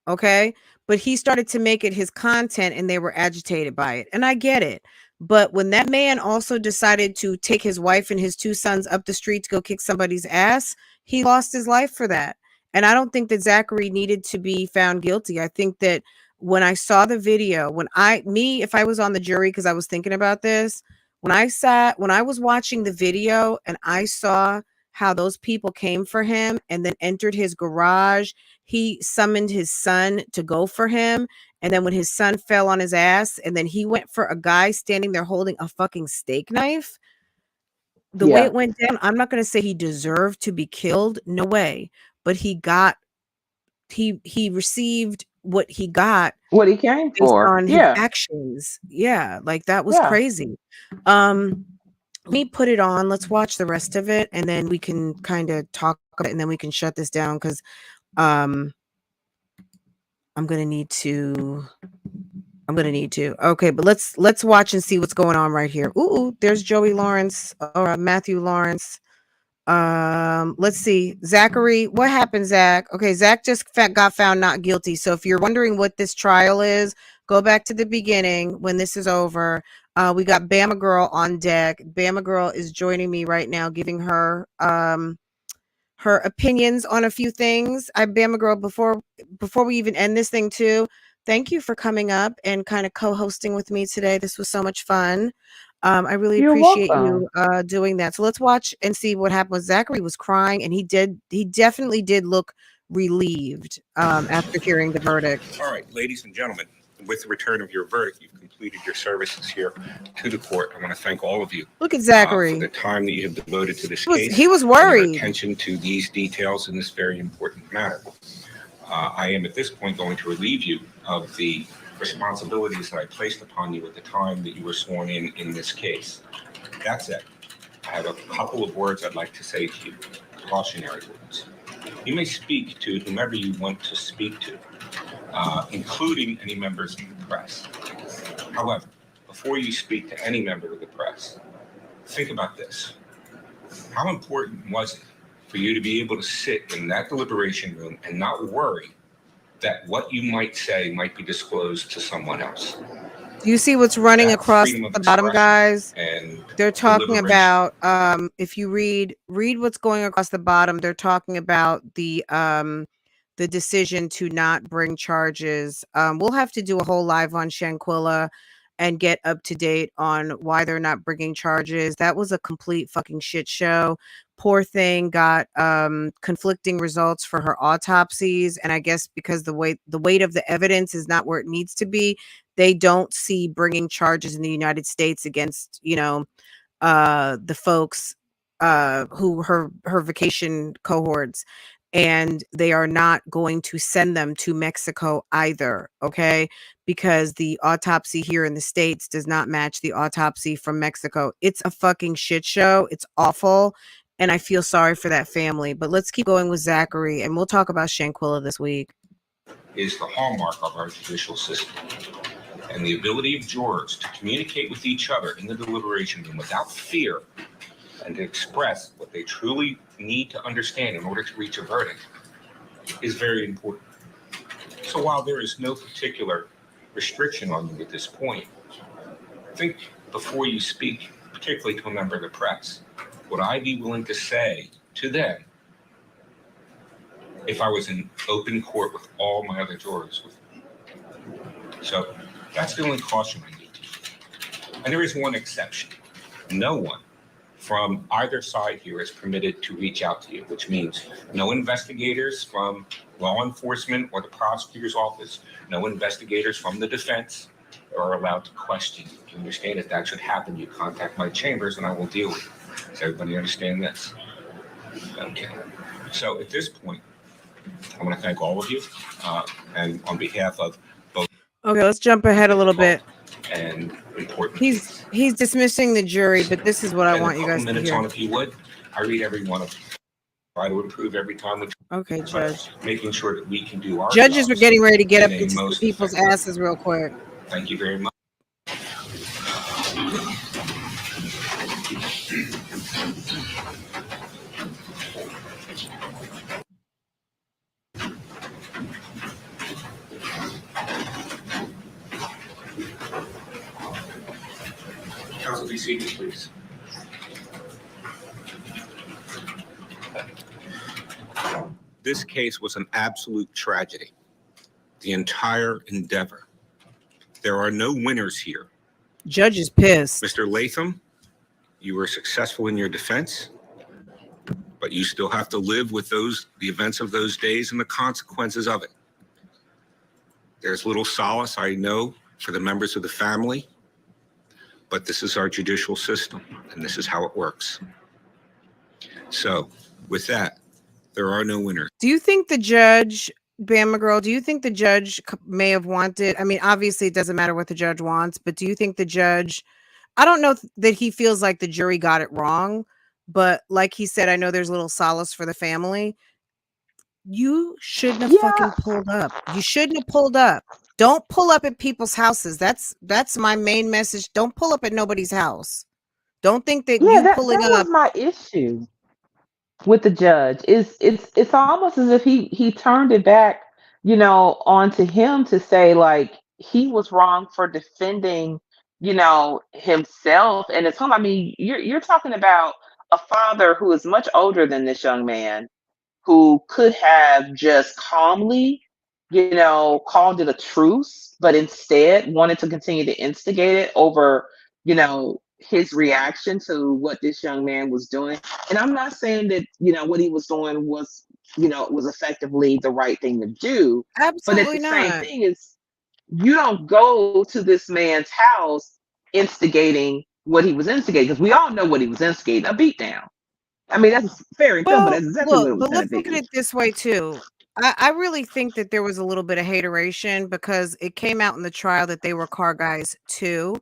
Okay. But he started to make it his content and they were agitated by it. And I get it. But when that man also decided to take his wife and his two sons up the street to go kick somebody's ass, he lost his life for that. And I don't think that Zachary needed to be found guilty. I think that when I saw the video, if I was on the jury, because I was thinking about this, when I was watching the video and I saw how those people came for him and then entered his garage, he summoned his son to go for him. And then when his son fell on his ass and then he went for a guy standing there holding a fucking steak knife, the way Yeah. it went down, I'm not going to say he deserved to be killed. No way. But he received what he got What he came based for. on his Yeah. actions. Yeah, like that was Yeah. crazy. Let me put it on. Let's watch the rest of it and then we can kind of talk about it and then we can shut this down because I'm gonna need to. Okay, but let's watch and see what's going on right here. Ooh, there's Joey Lawrence or Matthew Lawrence. Let's see. Zachary, what happened, Zach? Okay, Zach just got found not guilty. So if you're wondering what this trial is, go back to the beginning when this is over. We got Bama Girl on deck. Bama Girl is joining me right now, giving her her opinions on a few things. Bama Girl, before we even end this thing too, thank you for coming up and kind of co-hosting with me today. This was so much fun. I really You're appreciate welcome. you doing that. So let's watch and see what happened. With Zachary was crying, and he definitely did look relieved after hearing the verdict. All right, ladies and gentlemen, with the return of your verdict, you've completed your services here to the court. I want to thank all of you Look at for Zachary. the time that you have devoted to this He was- case. he was and your worried. attention to these details in this very important matter. I am at this point going to relieve you of the responsibilities that I placed upon you at the time that you were sworn in this case. That said, I have a couple of words I'd like to say to you, cautionary words. You may speak to whomever you want to speak to, including any members of the press. However, before you speak to any member of the press, think about this. How important was it for you to be able to sit in that deliberation room and not worry that what you might say might be disclosed to someone else? Do you see what's running That across freedom of the bottom, expression guys? and They're talking deliberation. about if you read what's going across the bottom, they're talking about the decision to not bring charges. We'll have to do a whole live on Shanquilla and get up to date on why they're not bringing charges. That was a complete fucking shit show. Poor thing got conflicting results for her autopsies, and I guess because the weight of the evidence is not where it needs to be, they don't see bringing charges in the United States against, the folks who her vacation cohorts, and they are not going to send them to Mexico either, okay? Because the autopsy here in the States does not match the autopsy from Mexico. It's a fucking shit show. It's awful. And I feel sorry for that family. But let's keep going with Zachary, and we'll talk about Shanquilla this week. Is the hallmark of our judicial system. And the ability of jurors to communicate with each other in the deliberation room without fear and to express what they truly need to understand in order to reach a verdict is very important. So while there is no particular restriction on you at this point, think before you speak, particularly to a member of the press. Would I be willing to say to them, if I was in open court with all my other jurors with me? So that's the only caution I need. And there is one exception. No one from either side here is permitted to reach out to you, which means no investigators from law enforcement or the prosecutor's office, no investigators from the defense are allowed to question you. To understand if that should happen, you contact my chambers and I will deal with it. Does everybody understand this? Okay. So at this point, I want to thank all of you, and on behalf of both. Okay, let's jump ahead a little bit. And important. He's dismissing the jury, but this is what I want you guys to hear. On, if you would, I read every one of them. Try to improve every time. Okay, Judge. Making sure that we can do our judges were getting ready to get up into most people's asses real quick. Thank you very much. Counsel, be seated, please. This case was an absolute tragedy. the entire endeavor. There are no winners here. Judge is pissed. Mr. Latham, you were successful in your defense, but you still have to live with the events of those days and the consequences of it. There's little solace, I know, for the members of the family, but this is our judicial system, and this is how it works. So, with that, there are no winners. Do you think the judge, Bama Girl, do you think the judge may have wanted, I mean, obviously it doesn't matter what the judge wants, but do you think the judge, I don't know that he feels like the jury got it wrong, but like he said, I know there's a little solace for the family. You shouldn't have fucking pulled up. You shouldn't have pulled up. Don't pull up at people's houses. That's my main message. Don't pull up at nobody's house. Don't think that Yeah, you that pulling was up. my issue with the judge. It's almost as if he turned it back, onto him to say like he was wrong for defending, himself and his home. I mean, you're talking about a father who is much older than this young man, who could have just calmly, called it a truce, but instead wanted to continue to instigate it over, his reaction to what this young man was doing. And I'm not saying that, what he was doing was effectively the right thing to do. But at Absolutely the same not. thing is, you don't go to this man's house instigating what he was instigating, because we all know what he was instigating, a beatdown. I mean, that's fair and true, but Well, that's exactly what look, it was but going to let's look at be. it this way too. I really think that there was a little bit of hateration because it came out in the trial that they were car guys too.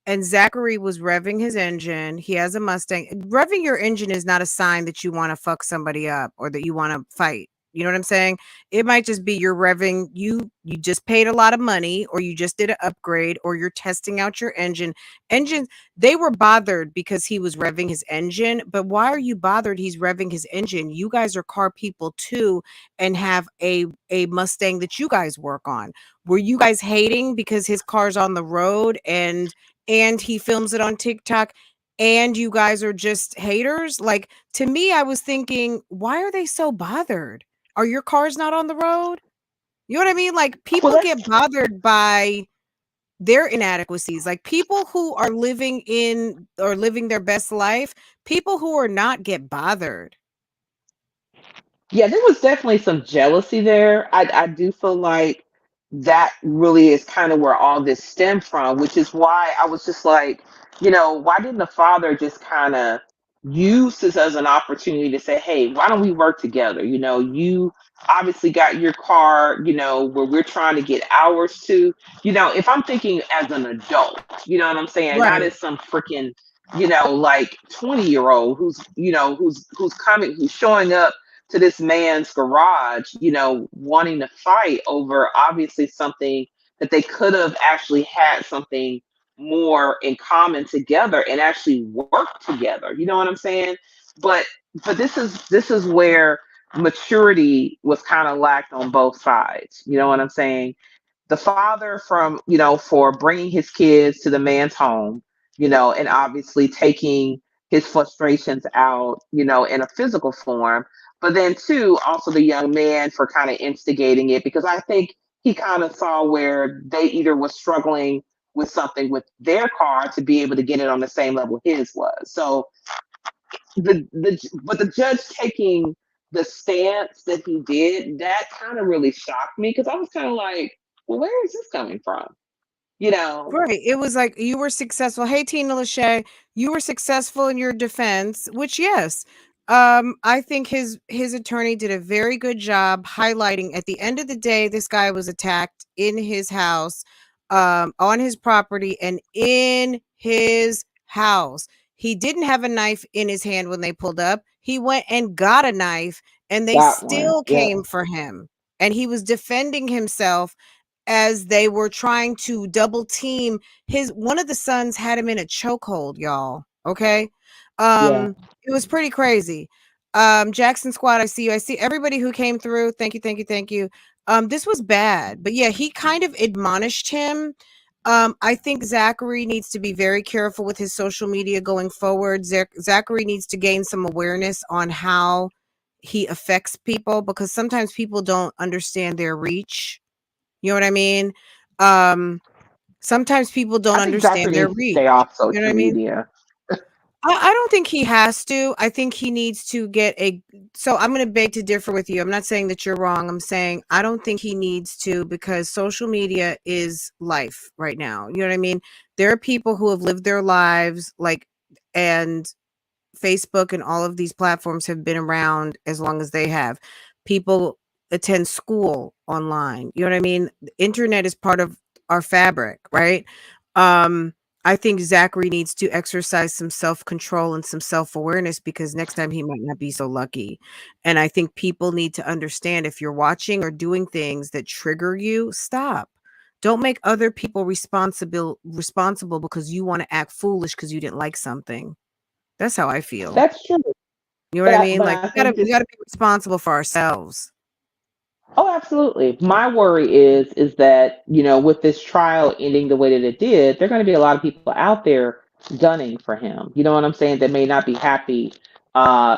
And Zachary was revving his engine. He has a Mustang. Revving your engine is not a sign that you want to fuck somebody up or that you want to fight. You know what I'm saying? It might just be you're revving, you just paid a lot of money, or you just did an upgrade, or you're testing out your engine. Engines, they were bothered because he was revving his engine, but why are you bothered he's revving his engine? You guys are car people too and have a Mustang that you guys work on. Were you guys hating because his car's on the road and he films it on TikTok and you guys are just haters? Like, to me, I was thinking, why are they so bothered? Are your cars not on the road? You know what I mean? Like, Well, people that's get bothered by their inadequacies. Like, people who are living in or living their best life, people who are not get bothered. Yeah, there was definitely some jealousy there. I do feel like that really is kind of where all this stemmed from, which is why I was just like, why didn't the father just kind of use this as an opportunity to say, hey, why don't we work together? You obviously got your car, where we're trying to get ours to. If I'm thinking as an adult, you know what I'm saying? Not Right. as some freaking, like 20-year-old who's showing up to this man's garage, wanting to fight over obviously something that they could have actually had something more in common together and actually work together. You know what I'm saying? But this is where maturity was kind of lacked on both sides. You know what I'm saying? The father from for bringing his kids to the man's home, and obviously taking his frustrations out, in a physical form, but then two, also the young man for kind of instigating it, because I think he kind of saw where they either was struggling with something with their car to be able to get it on the same level his was. So but the judge taking the stance that he did, that kind of really shocked me, because I was kind of like, well, where is this coming from? You know, Right. It was like you were successful. Hey, Tina Lachey, you were successful in your defense, which yes. I think his attorney did a very good job highlighting at the end of the day, this guy was attacked in his house, on his property and in his house. He didn't have a knife in his hand when they pulled up. He went and got a knife and they that one. still Yep. came for him. And he was defending himself as they were trying to double team his one of the sons had him in a chokehold, y'all. Okay. Yeah. It was pretty crazy. Jackson Squad, I see you. I see everybody who came through. Thank you, thank you, thank you. This was bad, but yeah, he kind of admonished him. I think Zachary needs to be very careful with his social media going forward. Zachary needs to gain some awareness on how he affects people, because sometimes people don't understand their reach. You know what I mean? Sometimes people don't I think Zachary understand their needs to reach. stay off You know social what I mean? media. I don't think he has to. I think he needs to get a. So I'm going to beg to differ with you. I'm not saying that you're wrong. I'm saying I don't think he needs to, because social media is life right now. You know what I mean? There are people who have lived their lives like, and Facebook and all of these platforms have been around as long as they have. People attend school online. You know what I mean? The internet is part of our fabric, right? Um, I think Zachary needs to exercise some self-control and some self-awareness, because next time he might not be so lucky. And I think people need to understand, if you're watching or doing things that trigger you, stop. Don't make other people responsible because you want to act foolish because you didn't like something. That's how I feel. That's true. You know what I mean? But Like, I we gotta think we this. gotta be responsible for ourselves. Oh, absolutely. My worry is that, with this trial ending the way that it did, there are going to be a lot of people out there gunning for him. You know what I'm saying? That may not be happy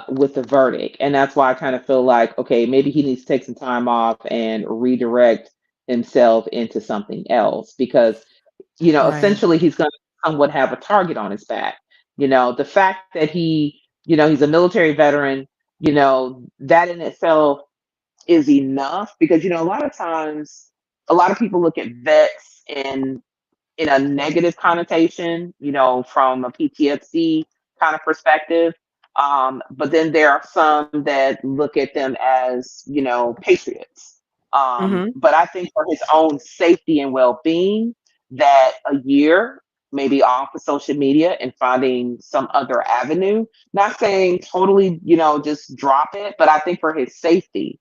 with the verdict. And that's why I kind of feel like, okay, maybe he needs to take some time off and redirect himself into something else, because, Right. essentially he's going to somewhat have a target on his back. The fact that he's a military veteran, that in itself is enough, because a lot of times a lot of people look at vets in a negative connotation, from a PTSD kind of perspective. But then there are some that look at them as, patriots. Mhm. But I think for his own safety and well being, that a year maybe off of social media and finding some other avenue, not saying totally, just drop it, but I think for his safety,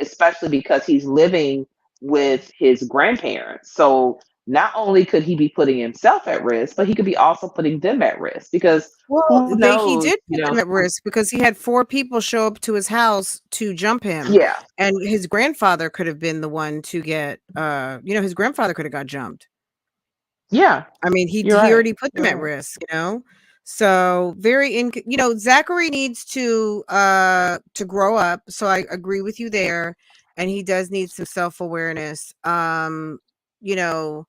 especially because he's living with his grandparents. So not only could he be putting himself at risk, but he could be also putting them at risk, because Well, who he knows, did put them at risk, because he had 4 people show up to his house to jump him, yeah, and his grandfather could have been the one to get, his grandfather could have got jumped. yeah, I mean, you're he right. already put them You're at right. risk, you know? So, Zachary needs to grow up, so I agree with you there, and he does need some self-awareness. You know,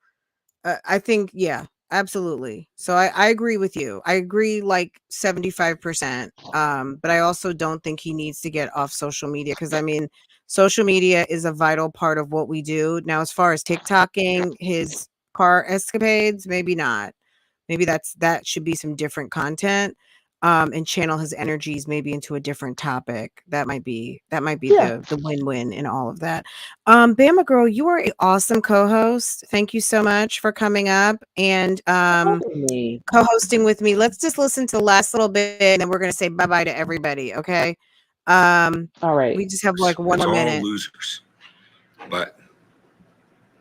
I think, yeah, absolutely. So I agree with you. I agree like 75%. But I also don't think he needs to get off social media, because I mean, social media is a vital part of what we do. Now, as far as TikToking his car escapades, maybe not. Maybe that should be some different content. And channel his energies maybe into a different topic. That might be Yeah, the win-win in all of that. Bama girl, you are an awesome co-host. Thank you so much for coming up and helping me. co-hosting with me. Let's just listen to the last little bit, and then we're gonna say bye-bye to everybody. Okay. Um, All right. we just have like one It's more all minute. losers. But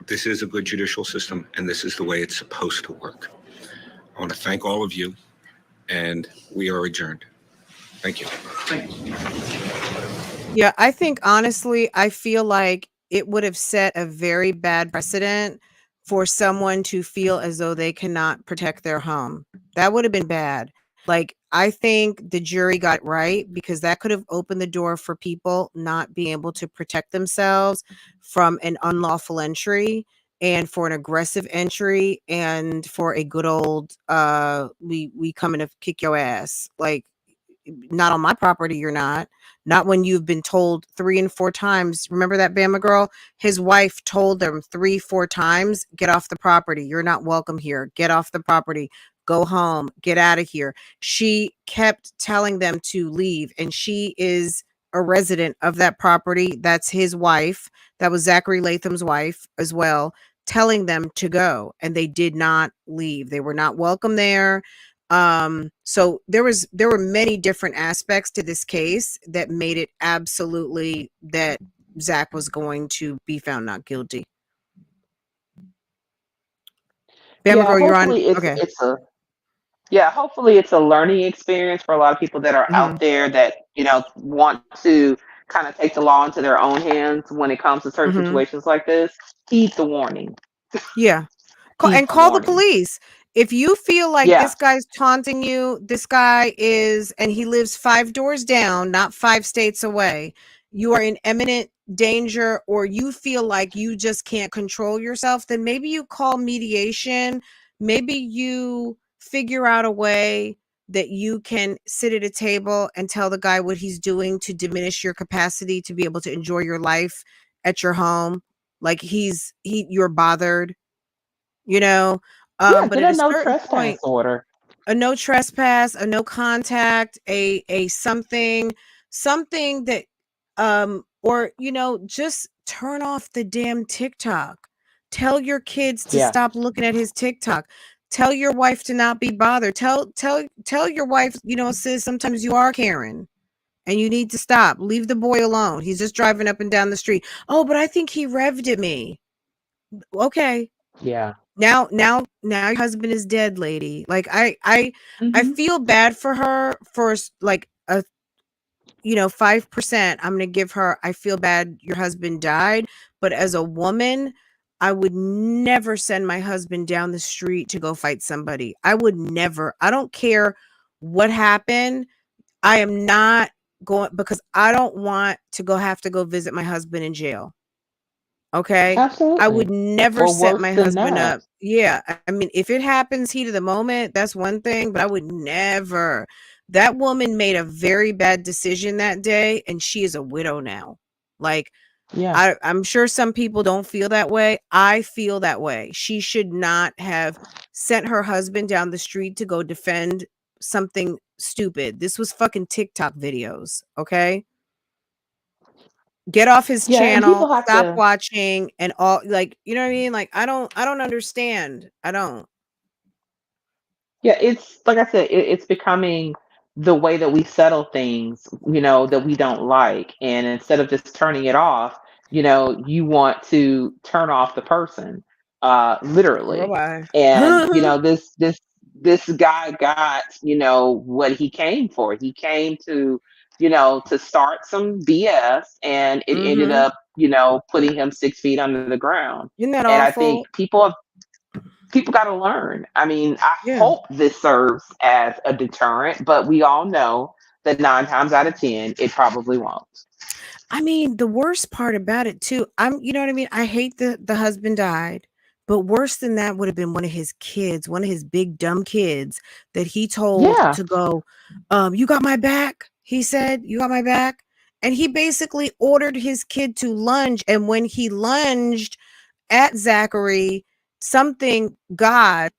this is a good judicial system, and this is the way it's supposed to work. I want to thank all of you, and we are adjourned. Thank you. Yeah, I think honestly, I feel like it would have set a very bad precedent for someone to feel as though they cannot protect their home. That would have been bad. Like, I think the jury got it right, because that could have opened the door for people not being able to protect themselves from an unlawful entry, and for an aggressive entry, and for a good old we coming to kick your ass. Like, not on my property, you're not. Not when you've been told 3 and 4 times. Remember that Bama girl? His wife told them 3, 4 times, "Get off the property. You're not welcome here. Get off the property. Go home. Get out of here." She kept telling them to leave, and she is a resident of that property. That's his wife. That was Zachary Latham's wife as well, telling them to go, and they did not leave. They were not welcome there. So there were many different aspects to this case that made it absolutely that Zach was going to be found not guilty. Bama Yeah, girl, you're on. hopefully it's Okay. it's a yeah, hopefully it's a learning experience for a lot of people that are Hmm. out there that, want to kind of take the law into their own hands when it comes to certain Hmm. situations like this. Heed the warning. Yeah. Heed And the call the warning. police. If you feel like Yeah. this guy's taunting you, this guy is, and he lives 5 doors down, not 5 states away, you are in imminent danger or you feel like you just can't control yourself, then maybe you call mediation. Maybe you figure out a way that you can sit at a table and tell the guy what he's doing to diminish your capacity to be able to enjoy your life at your home. Like you're bothered, you know. Yeah, But get at a a no certain trespass point, order. a no trespass, a no contact, a something that or just turn off the damn TikTok. Tell your kids to Yeah. stop looking at his TikTok. Tell your wife to not be bothered. Tell your wife, sis, sometimes you are Karen and you need to stop. Leave the boy alone. He's just driving up and down the street. Oh, but I think he revved at me. Okay. Yeah. Now your husband is dead, lady. Like I Hmm. feel bad for her for like a 5%. I'm going to give her, I feel bad your husband died, but as a woman, I would never send my husband down the street to go fight somebody. I would never. I don't care what happened. I am not going because I don't want to have to go visit my husband in jail. Okay. I would Absolutely. never Or set worse my than husband that. up. Yeah. I mean, if it happens heat of the moment, that's one thing, but I would never. That woman made a very bad decision that day, and she is a widow now. Like, Yeah. I'm sure some people don't feel that way. I feel that way. She should not have sent her husband down the street to go defend something stupid. This was fucking TikTok videos. Okay. Get off his Yeah, and channel, people have stop to. watching and all, like, you know what I mean? Like, I don't understand. I don't. Yeah, it's like I said, it's becoming the way that we settle things, that we don't like. And instead of just turning it off, you want to turn off the person, Girl, literally. bye. And this guy got, what he came for. He came to start some BS, and it ended Mhm. up, putting him 6 feet under the ground. Isn't that And I think awful? people got to learn. I mean, I Yeah. hope this serves as a deterrent, but we all know that 9 times out of 10, it probably won't. I mean, the worst part about it too, you know what I mean? I hate the husband died, but worse than that would have been one of his kids, one of his big dumb kids that he told Yeah, to go, you got my back. He said, you got my back. And he basically ordered his kid to lunge. And when he lunged at Zachary, something God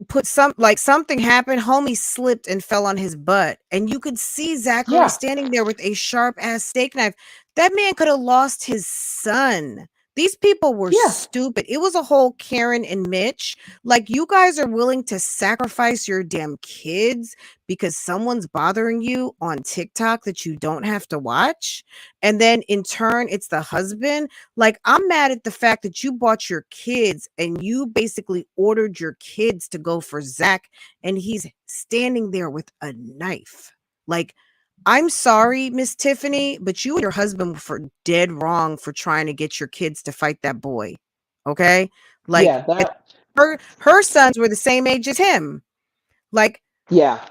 put something happened. Homie slipped and fell on his butt, and you could see Zachary yeah, standing there with a sharp ass steak knife. That man could have lost his son. These people were yeah, stupid. It was a whole Karen and Mitch. Like, you guys are willing to sacrifice your damn kids because someone's bothering you on TikTok that you don't have to watch. And then in turn, it's the husband. Like, I'm mad at the fact that you bought your kids and you basically ordered your kids to go for Zach, and he's standing there with a knife. Like, I'm sorry, Miss Tiffany, but you and your husband were for dead wrong for trying to get your kids to fight that boy. Okay? Like, yeah, her sons were the same age as him. Like, yeah,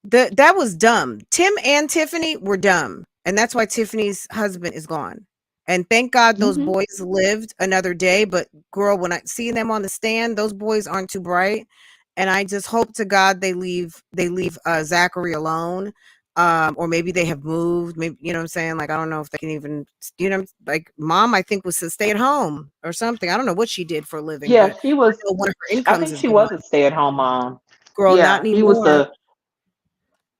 that was dumb. Tim and Tiffany were dumb. And that's why Tiffany's husband is gone. And thank God those hmm, boys lived another day. But girl, when I see them on the stand, those boys aren't too bright. And I just hope to God they leave Zachary alone. Or maybe they have moved. Maybe, you know what I'm saying? Like, I don't know if they can even, like, mom, I think, was to stay at home or something. I don't know what she did for a living, yeah. but She I was. know one of her I incomes think is she gone. was a stay-at-home mom. Girl, not Yeah, he was anymore. the.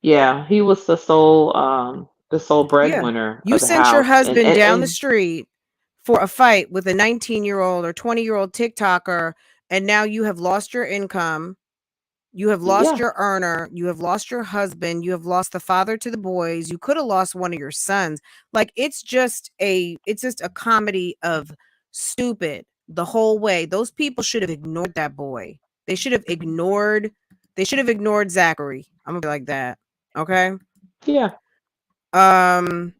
Yeah, he was the sole Yeah. breadwinner You of the sent your house, and husband and, down the and street for a fight with a 19-year-old or 20-year-old TikToker, and now you have lost your income. You have lost yeah, your earner. You have lost your husband. You have lost the father to the boys. You could have lost one of your sons. Like, it's just a comedy of stupid the whole way. Those people should have ignored that boy. They should have ignored Zachary. I'm gonna be like that. Okay. yeah, Um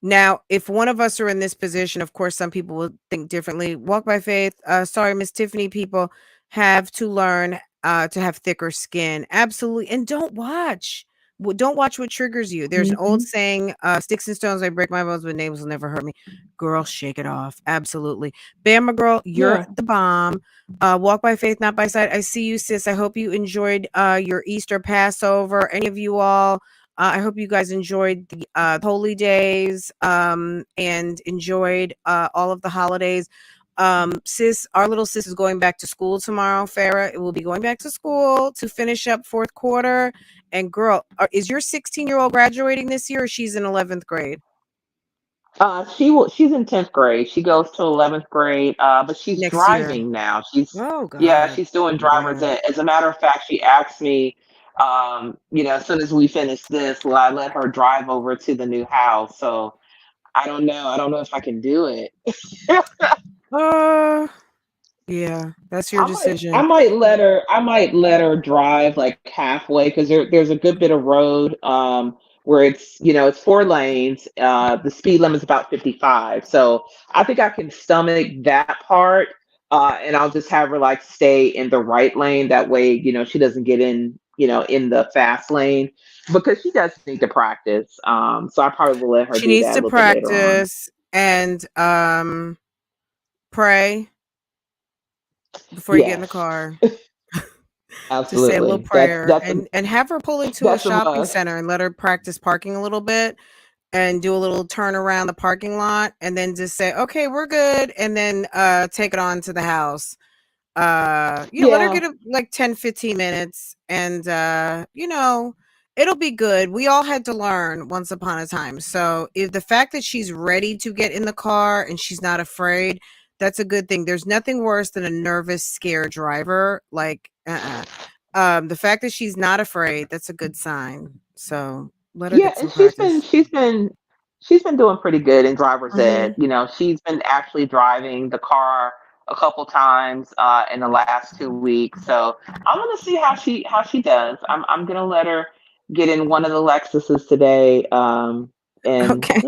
Now, if one of us are in this position, of course, some people will think differently. Walk by faith. Sorry, Miss Tiffany, people have to learn to have thicker skin. Absolutely. And don't watch. Don't watch what triggers you. There's an old Mhm. saying, "Sticks and stones may break my bones, but names will never hurt me." Girl, shake it off. Absolutely, Bama girl, you're Yeah. the bomb. Walk by faith, not by sight. I see you, sis. I hope you enjoyed your Easter Passover. Any of you all. I hope you guys enjoyed the holy days and enjoyed all of the holidays. Sis, our little sis is going back to school tomorrow. Farah, it will be going back to school to finish up fourth quarter. And girl, is your 16-year-old graduating this year, or she's in 11th grade She's in 10th grade. She goes to 11th grade, but she's next year? driving now. Oh Yeah, God, she's doing driver's yeah. ed. As a matter of fact, she asked me, as soon as we finish this, will I let her drive over to the new house? So I don't know. I don't know if I can do it. Uh, yeah, that's your decision. I might let her drive like halfway because there's a good bit of road where it's 4 lanes. The speed limit is about 55. So I think I can stomach that part. And I'll just have her like stay in the right lane. That way, she doesn't get in the fast lane because she does need to practice. So I probably will let her She do needs that a to little bit later on. practice and pray before you get in the Yes, car. Just say a little absolutely. That's prayer that's a and have her pull into a that's a shopping must. center and let her practice parking a little bit and do a little turn around the parking lot and then just say, "Okay, we're good," and then take it on to the house. Let her Yeah. get like 10-15 minutes and it'll be good. We all had to learn once upon a time. So if the fact that she's ready to get in the car and she's not afraid, that's a good thing. There's nothing worse than a nervous, scared driver. Like, the fact that she's not afraid, that's a good sign. So let her Yeah, get and some she's been practice. she's been she's been doing pretty good in driver's ed. Hmm. She's been actually driving the car a couple times in the last 2 weeks. So I'm gonna see how she does. I'm gonna let her get in one of the Lexuses today, and Okay.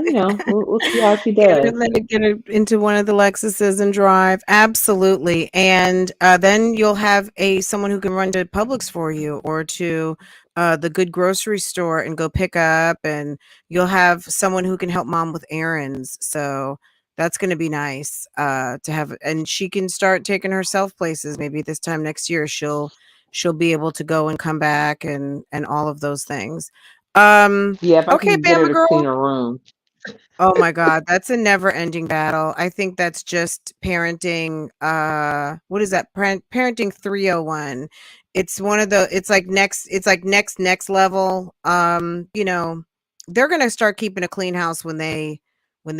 we'll see how she Get does. let it get it into one of the Lexuses and drive. Absolutely. And then you'll have a someone who can run to Publix for you or to the good grocery store and go pick up, and you'll have someone who can help mom with errands. So that's going to be nice to have, and she can start taking herself places. Maybe this time next year she'll be able to go and come back and all of those things. Yeah, if I Okay, can get her Bama to girl. clean her room. Oh my god, that's a never-ending battle. I think that's just parenting, what is that? Parenting 301. It's like next level. They're gonna start keeping a clean house when they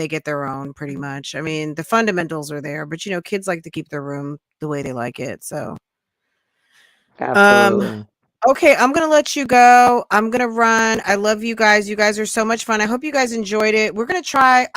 get their own pretty much. I mean, the fundamentals are there, but kids like to keep their room the way they like it. So, um Absolutely. okay, I'm gonna let you go. I'm gonna run. I love you guys. You guys are so much fun. I hope you guys enjoyed it. I'm gonna try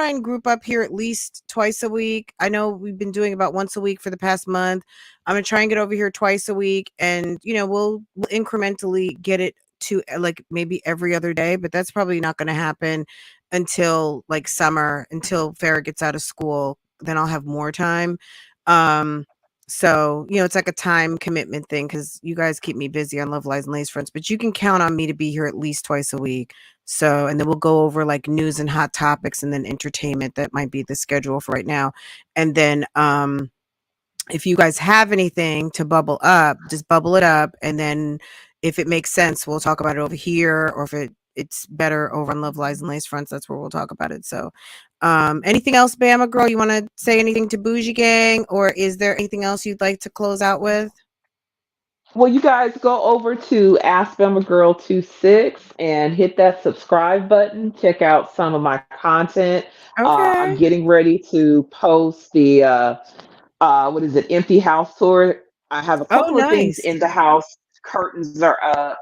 and group up here at least twice a week. I know we've been doing about once a week for the past month. I'm gonna try and get over here twice a week, and we'll incrementally get it to like maybe every other day, but that's probably not gonna happen until like summer, until Farrah gets out of school. Then I'll have more time. Um, so, it's like a time commitment thing because you guys keep me busy on Love Lies and Lace Fronts, but you can count on me to be here at least twice a week. So, and then we'll go over like news and hot topics and then entertainment. That might be the schedule for right now. And then, if you guys have anything to bubble up, just bubble it up. And then if it makes sense, we'll talk about it over here. Or if it's better over on Love Lies and Lace Fronts, that's where we'll talk about it. So, anything else, Bama girl? You want to say anything to Bougie Gang, or is there anything else you'd like to close out with? Well, you guys go over to Ask Bama Girl 26 and hit that subscribe button. Check out some of my content. I'm Okay. getting ready to post the what is it, empty house tour. I have a Oh, couple of things nice. in the house. Curtains are up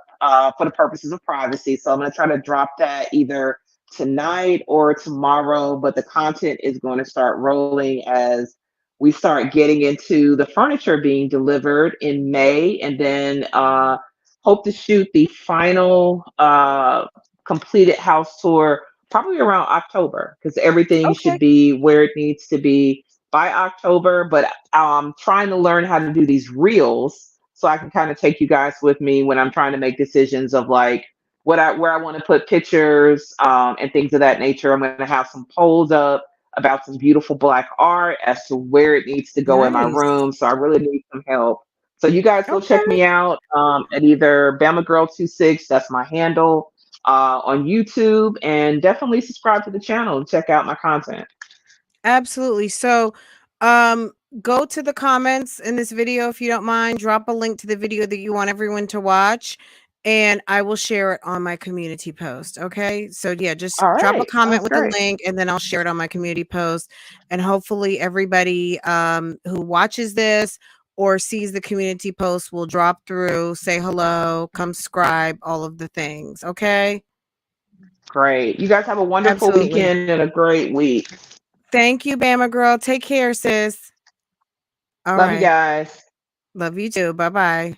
for the purposes of privacy. So I'm going to try to drop that either tonight or tomorrow. But the content is going to start rolling as we start getting into the furniture being delivered in May. And then hope to shoot the final completed house tour probably around October because everything should Okay. be where it needs to be by October, but I'm trying to learn how to do these reels so I can kind of take you guys with me when I'm trying to make decisions of like, where I want to put pictures and things of that nature. I'm going to have some polls up about some beautiful black art as to where it needs to go in my Nice. room. So I really need some help. So you guys go check Okay. me out at either Bama Girl 26, that's my handle, on YouTube, and definitely subscribe to the channel and check out my content. Absolutely. So, um, go to the comments in this video if you don't mind. Drop a link to the video that you want everyone to watch, and I will share it on my community post. Okay. So, yeah, just All drop a right, comment sounds with the great. link, and then I'll share it on my community post. And hopefully, everybody who watches this or sees the community post will drop through, say hello, come subscribe, all of the things. Okay. Great. You guys have a wonderful Absolutely. weekend and a great week. Thank you, Bama Girl. Take care, sis. All Love you right. guys. Love you too. Bye bye.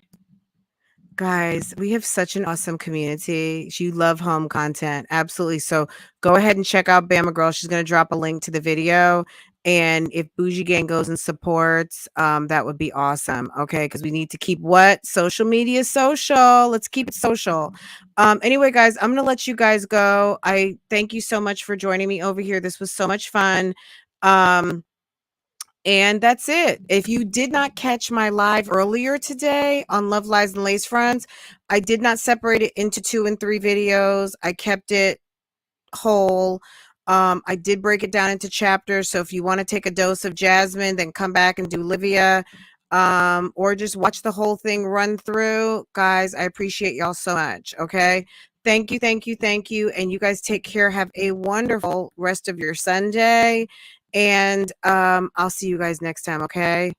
Guys, we have such an awesome community. You love home content. Absolutely. So go ahead and check out Bama Girl. She's going to drop a link to the video. And if Bougie Gang goes and supports, that would be awesome. Okay. Because we need to keep what? Social media social. Let's keep it social. Anyway, guys, I'm going to let you guys go. I thank you so much for joining me over here. This was so much fun. And that's it. If you did not catch my live earlier today on Love, Lies, and Lace Fronts, I did not separate it into 2 and 3 videos. I kept it whole. I did break it down into chapters. So if you want to take a dose of Jasmine, then come back and do Livia, or just watch the whole thing run through. Guys, I appreciate y'all so much. Okay. Thank you, thank you, thank you. And you guys take care. Have a wonderful rest of your Sunday. And I'll see you guys next time. Okay.